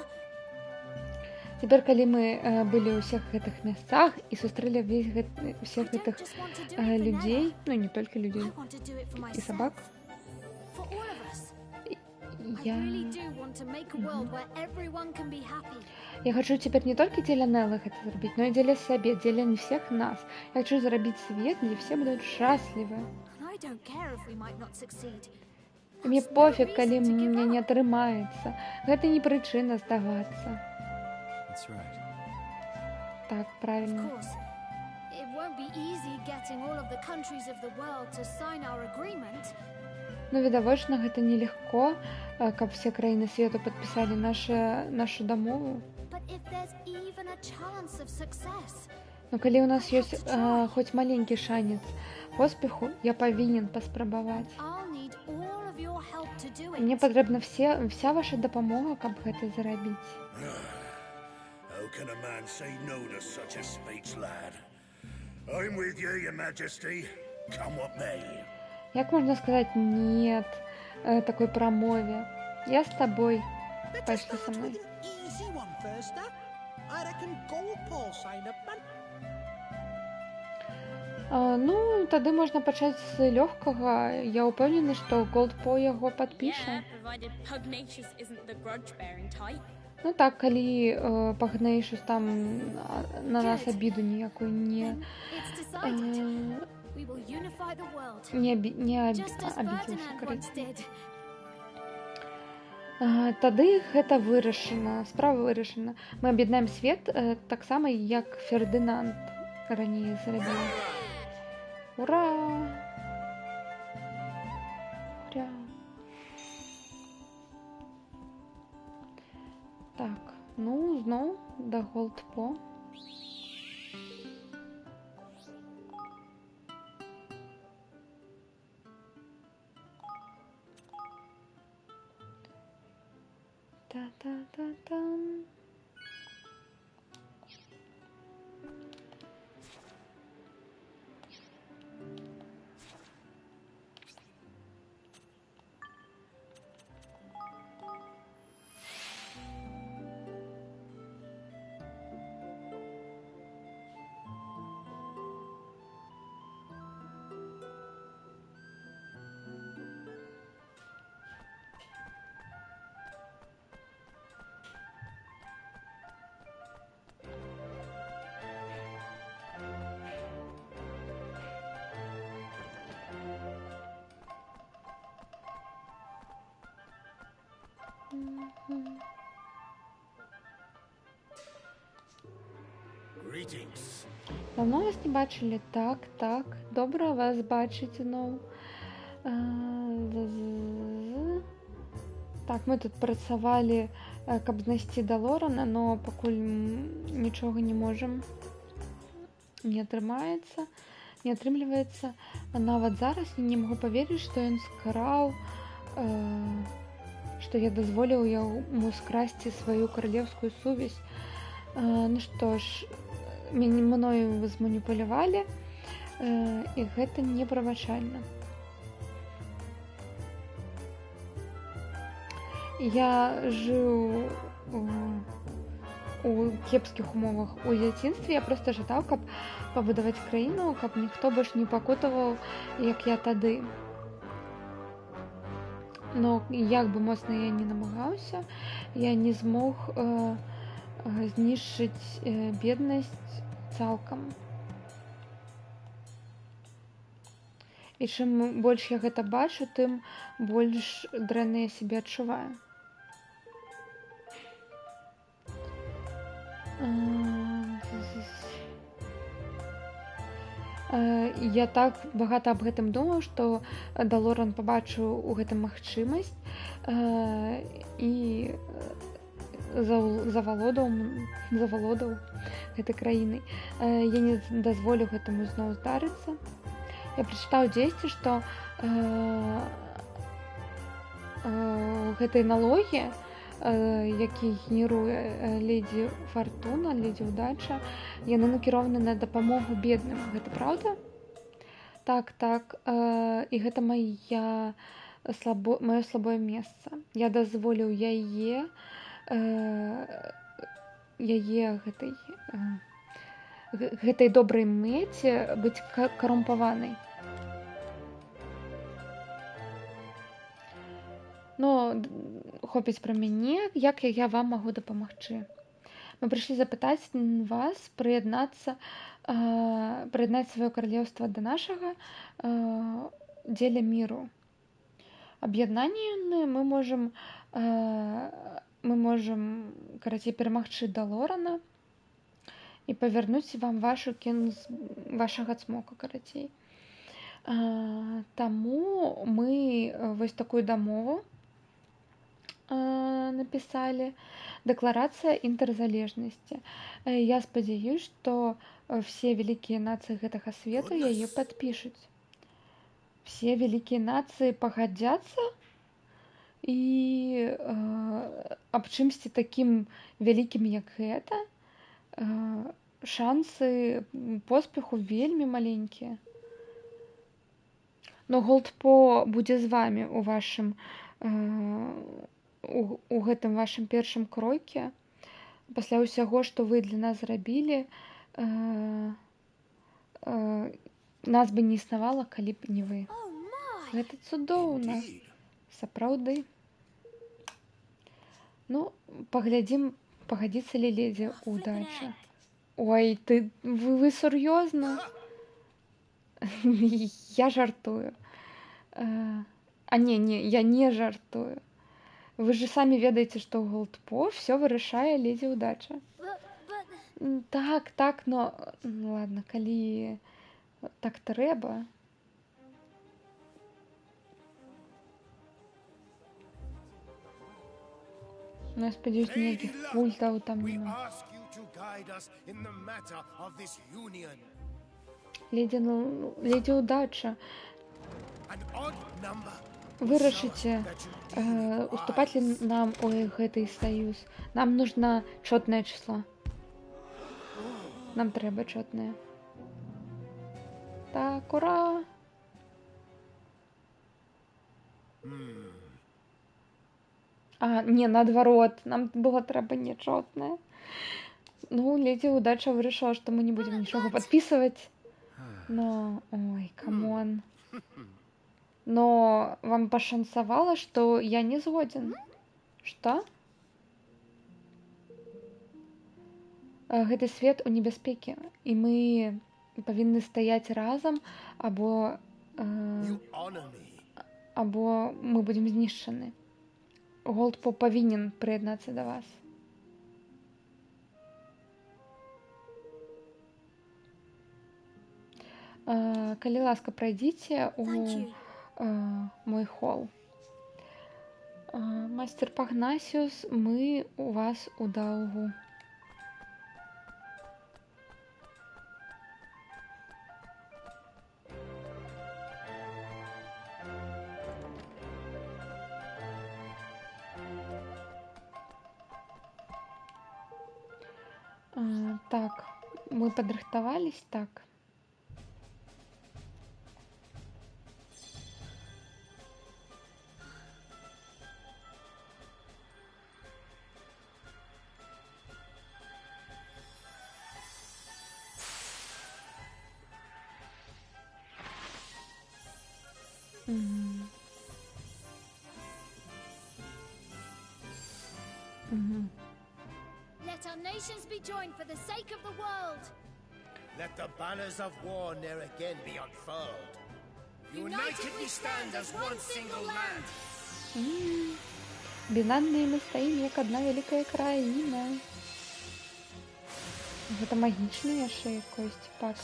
Цяпер, калі мы былі ў ўсіх гэтых мясцах і сустрэлі ўсіх
I don't
гэтых
just want to do it for
людзей,
Nella.
ну не толькі
I
людзей,
want to do it for
і
myself.
сабак,
For all of us. I
я...
really do want to make a world where everyone can be happy.
Я хачу цяпер не толькі дзеля Неллы гэта зрабіць, но і дзеля сябе, дзеля ўсіх нас. Я хачу зрабіць свет, дзе все будуць шчаслівы.
And I don't care if we might not succeed.
Мне
That's no
пофіг, калі
reason to give
мне не
up.
атрымаецца. Гэта не прычына здавацца.
That's right.
Так,
Of
правильно.
course, it won't be easy getting all of the countries of the world to sign our agreement.
Ну, відавочна, гэта нелегко, каб все краіны свету падпісалі нашу дамову.
But if there's even a chance of success,
Но калі ў нас ёсць хоць маленькі шанец поспеху, я павінен паспрабаваць.
I'll need all of your help to
do
Мне
it.
патрэбна вся ваша дапамога, каб гэта зрабіць.
How can a man say no to such a speech, lad? I'm with you, Your Majesty. Come what may.
Як можна сказаць «нет» такой прамове? Я з табой.
Let's
Пошли
start
со мной.
with an easy one first, I reckon gold Paul sign up, man.
Ну, тады можна пачаць з лёгкага. Я ўпэўнены, што Голдпо яго
Yeah,
падпіша.
provided Pugnacious isn't the grudge-bearing type.
Ну так, калі Пагнейшус там на нас абіду ніякую
Then it's decided.
э,
We will unify the world.
не
Just as
абідзеўся,
Ferdinand
карэць.
once did.
Тады гэта вырашана, справа вырашана. Мы аб'яднаем свет таксама, як Фердынанд раней зрабіў. Ура! Ура! Так, ну, зноў да Голдпо. Та-та-та-там.
Greetings.
Давно вас не бачили? Так, так. Добре вас бачить знову. Так, ми тут працювали, каб знайсці Далорана, но пакуль нічога не можем. Не атрымаецца, не атрымліваецца. Нават зараз я не магу паверыць, што ён скраў, што я дазволіў яму скрасці сваю каралеўскую сувязь. Ну што ж, мною зманіпулявалі, і гэта непрабачальна. Я жыў у кепскіх умовах у дзяцінстве. Я проста жадаў, каб пабудаваць краіну, каб ніхто больш не пакутаваў, як я тады. Но як бы моцна я не намагаўся, я не змог знішчыць беднасць цалкам. І чым больш я гэта бачу, тым больш дрэнна я сябе адчуваю. Я так багата аб гэтым думаў, што Далоран пабачыў у гэтым магчымасць і завалодаў гэтай краінай. Я не дазволю гэтаму зноў здарыцца. Я прачытаў дзесьці, што гэтай налогі, які генеруе ледзі Фартуна, ледзі Удача, яны накіраваны на дапамогу бедным. Гэта праўда? Так, так. І гэта маё слабое месца. Я дазволіў яе гэтай добрай мэце быць карумпаванай. Но хопіць пра мяне, як я вам магу дапамагчы. Мы прыйшлі запытаць вас прыяднаць сваё каралеўства да нашага дзеля міру. Аб'яднанні мы можам, карацей, перамагчы Далорана і павярнуць вам вашага цмока, карацей. Таму мы вось такую дамову написали. Декларация интерзалежности. Я спадзяюсь, что все великие нации гэтага свету яе подпишут. Все великие нации погодятся? І аб чымсьці такім вялікім, як гэта, шансы поспеху вельмі маленькія. Но Голдпо будзе з вамі у вашым у гэтым вашым першым кроке. Пасля ўсяго, што вы для нас зрабілі, нас бы не існавала, калі б не вы.
Oh my!
Гэта цудоўна.
Indeed.
Сапраўды. Ну, паглядзім, пагадзіцца ли ледзі удача. Ой, вы сур'ёзна? Я жартую. Не, я не жартую. Вы же самі ведаеце, што ў Голдпо все вырашае ледзі удача.
But
Так, но ладно, калі так трэба. Ну, я спадзяюсь, ніякіх пультаў там
we
няма.
ask you to guide us in the matter of this union.
Ледзі удача.
An odd number.
Вырашыце, уступаць ли нам у гэты саюз. Нам нужно чётное число. Нам трэба чётное. Так, ура! Не, наадварот, нам было трэба нечотнае. Ну, ледзі удача вырашыла, што мы не будзем нічога падпісваць. Но, ой, камон. Но вам пашанцавала, што я не згодзін. Што? Гэты свет у небяспекі, і мы павінны стаяць разам, або
You honor me.
або мы будзем знішчаны. Голдпо павінен прыяднацца да вас. Калі ласка, прайдзіце у
Thank you.
мой хол. Мастер Пагнасіус, мы у вас у даўгу. Так, мы падрыхтавались, так. Мгм. Мгм.
Let our nations be joined for the sake of the world.
Let the banners of war ne'er again be unfurled.
United we stand as one single land.
Бінарныя мы стаім як адна вялікая краіна. Гэта магічны яшчэ якойсь пакт.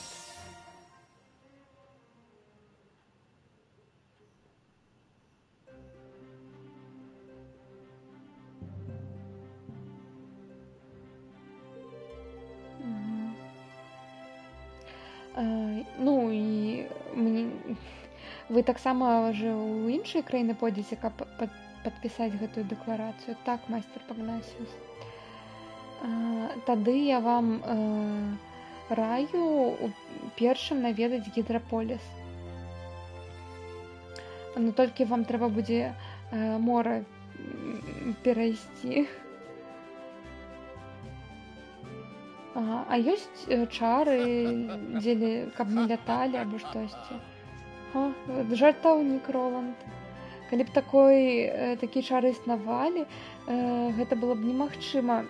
Ну і вы таксама же ў іншыя краіны пойдзеце, каб падпісаць гэтую дэкларацыю. Так, мастер Пагнасіус. Тады я вам раю першым наведаць Гідраполіс. Но толькі вам трэба будзе мора перайсці. А ёсць чары, каб мы ляталі або штосьці? Жартаўнік Роланд. Калі б такі чары існавалі, гэта было б немагчыма.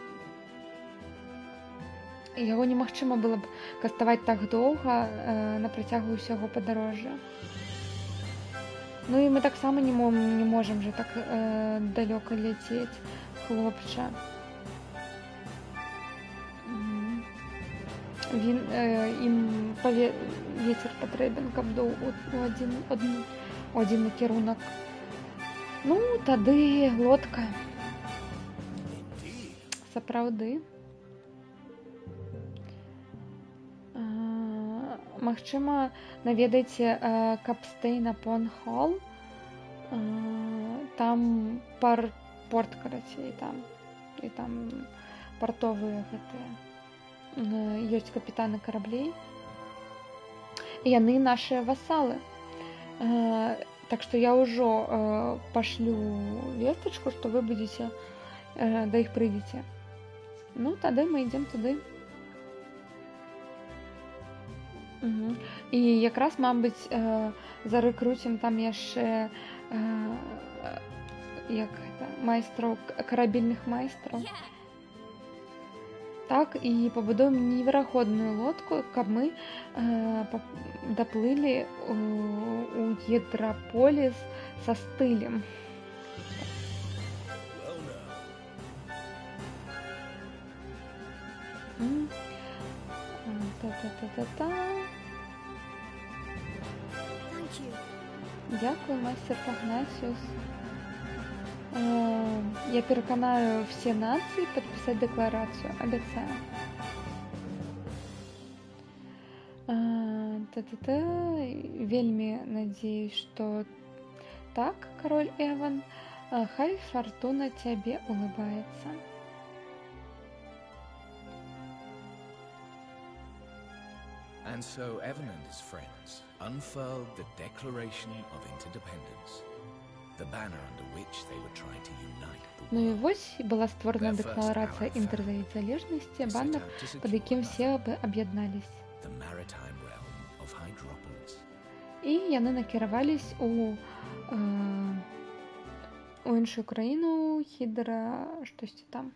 Яго немагчыма было б каставаць так доўга на працягу ўсяго падарожжа. Ну і мы таксама не можам же так далёка ляцець, хлопча. Ім вецер патрэбен, каб дуў у адзін накірунак. Ну, тады лодка. Сапраўды. Магчыма, наведайце Капстейн-апон-Холл. там порт, карацей, і там партовыя гэтыя ёсць капітаны караблей. І яны нашыя васалы. Так што я ўжо пашлю вестачку, што вы будзеце да іх прыйдзеце. Ну, тады мы ідзем туды. І якраз, мабыць, зарэкруцім там яшчэ як гэта, майстраў, карабельных майстраў. Так, і пабудуем неверагодную лодку, каб мы даплылі у Гідраполіс са стылем. Та-та-та-та-та. Дякую, майстер Пагнасіус. Я пераканаю все нации подписать декларацию. Обещаю. Вельми надеюсь, что так, король Эван. Хай фортуна тебе улыбается.
And so Evan and his friends unfurled the Declaration of Interdependence, the banner under which they were trying to unite the world.
Ну і вось была створена декларація інтерзалежності, банер, під яким всі об'єднались.
The maritime realm of Hydropolis.
І яны накіравались у іншую країну, Хідра, штось там.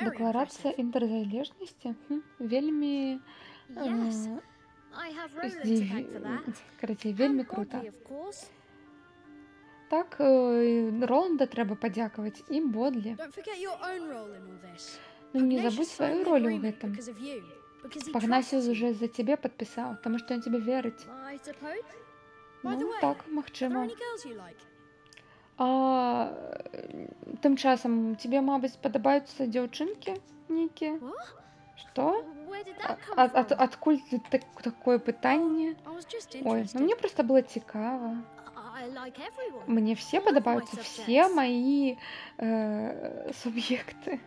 Декларація інтерзалежності? Вельмі... Короче, вельмі круто. Так, Роланда треба подякувати і Бодлі. Ну, не забудь свою роль у гэтым. Пагнасіус уже за тебе подписал, потому что он тебе верить. Ну, так, магчыма. Тым часам тебе, мабыць, падабаюцца дзяўчынкі нейкія? Што? Адкуль такое пытанне? Ой, ну мне просто было цікава. Мне все подобаются, все мои субъекты.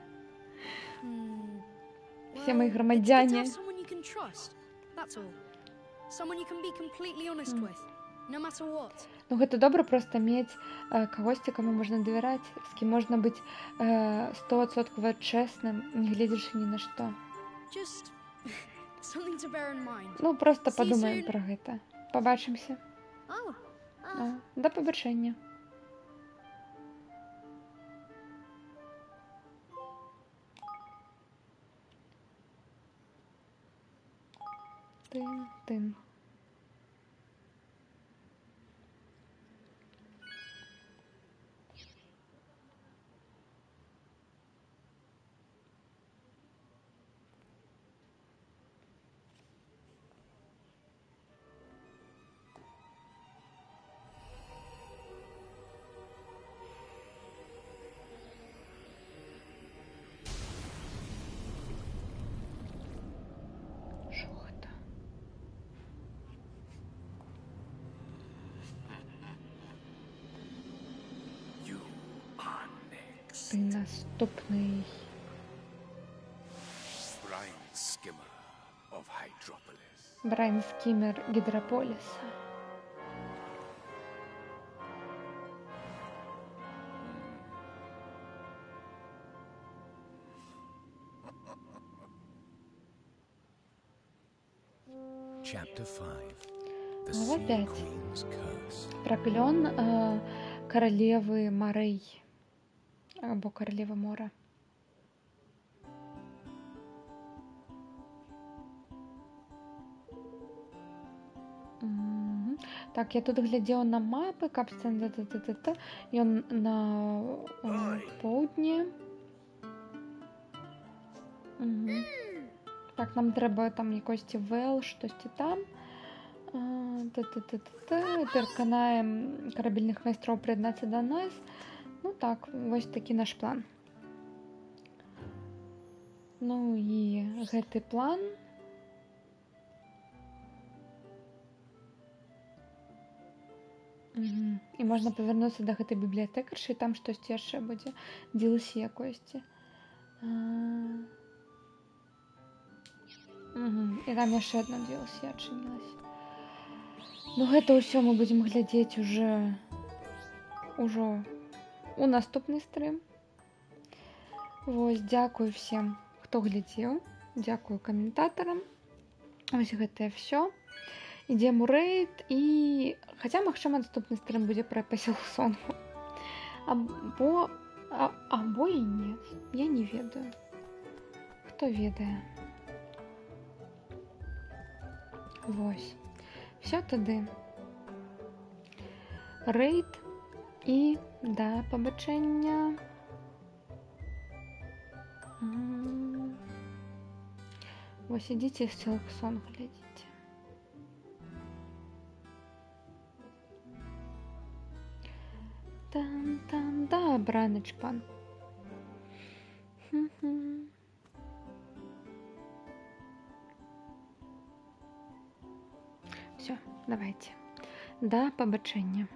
Все мои громадяне. Ну, гэта добра просто мець кагосьці, каму можна давяраць, з кім можна быць 100% чэсным, не гледзячы ні на што. Ну, просто падумаем пра гэта. Пабачымся. Да пабачэння. Тын. Ти наступний. Брайан Скімер Гідрополіса. Глава 5. Проклен королевы морей. Або королева мора. Так, я тут глядела на мапы, капстен, и он на поўдні. Так, нам треба там якості вел, штосьці там. Пераканаем корабельных майстроў прыяднацца до нас. Ну, так, вось такі наш план. Ну і гэты план і можна павярнуцца да гэтай бібліятэкаршы, там штосьці яшчэ будзе, DLC якосьці. І там яшчэ адно DLC адчынілася. Ну гэта ўсё мы будзем глядзець ўжо у наступны стрым. Вось, дзякую всем, хто глядзеў, дзякую каментатарам. Вось гэтае ўсё. Ідзем у рэйд і... Хаця, магчыма, наступны стрым будзе пра Сілксонгу. Або і не. Я не ведаю. Хто ведае? Вось. Все тады. Рэйд і да пабачэння. Вось ідзіце Сілксон глядзіце. Там, да, браныч пан. Все, давайте. Да пабачэння.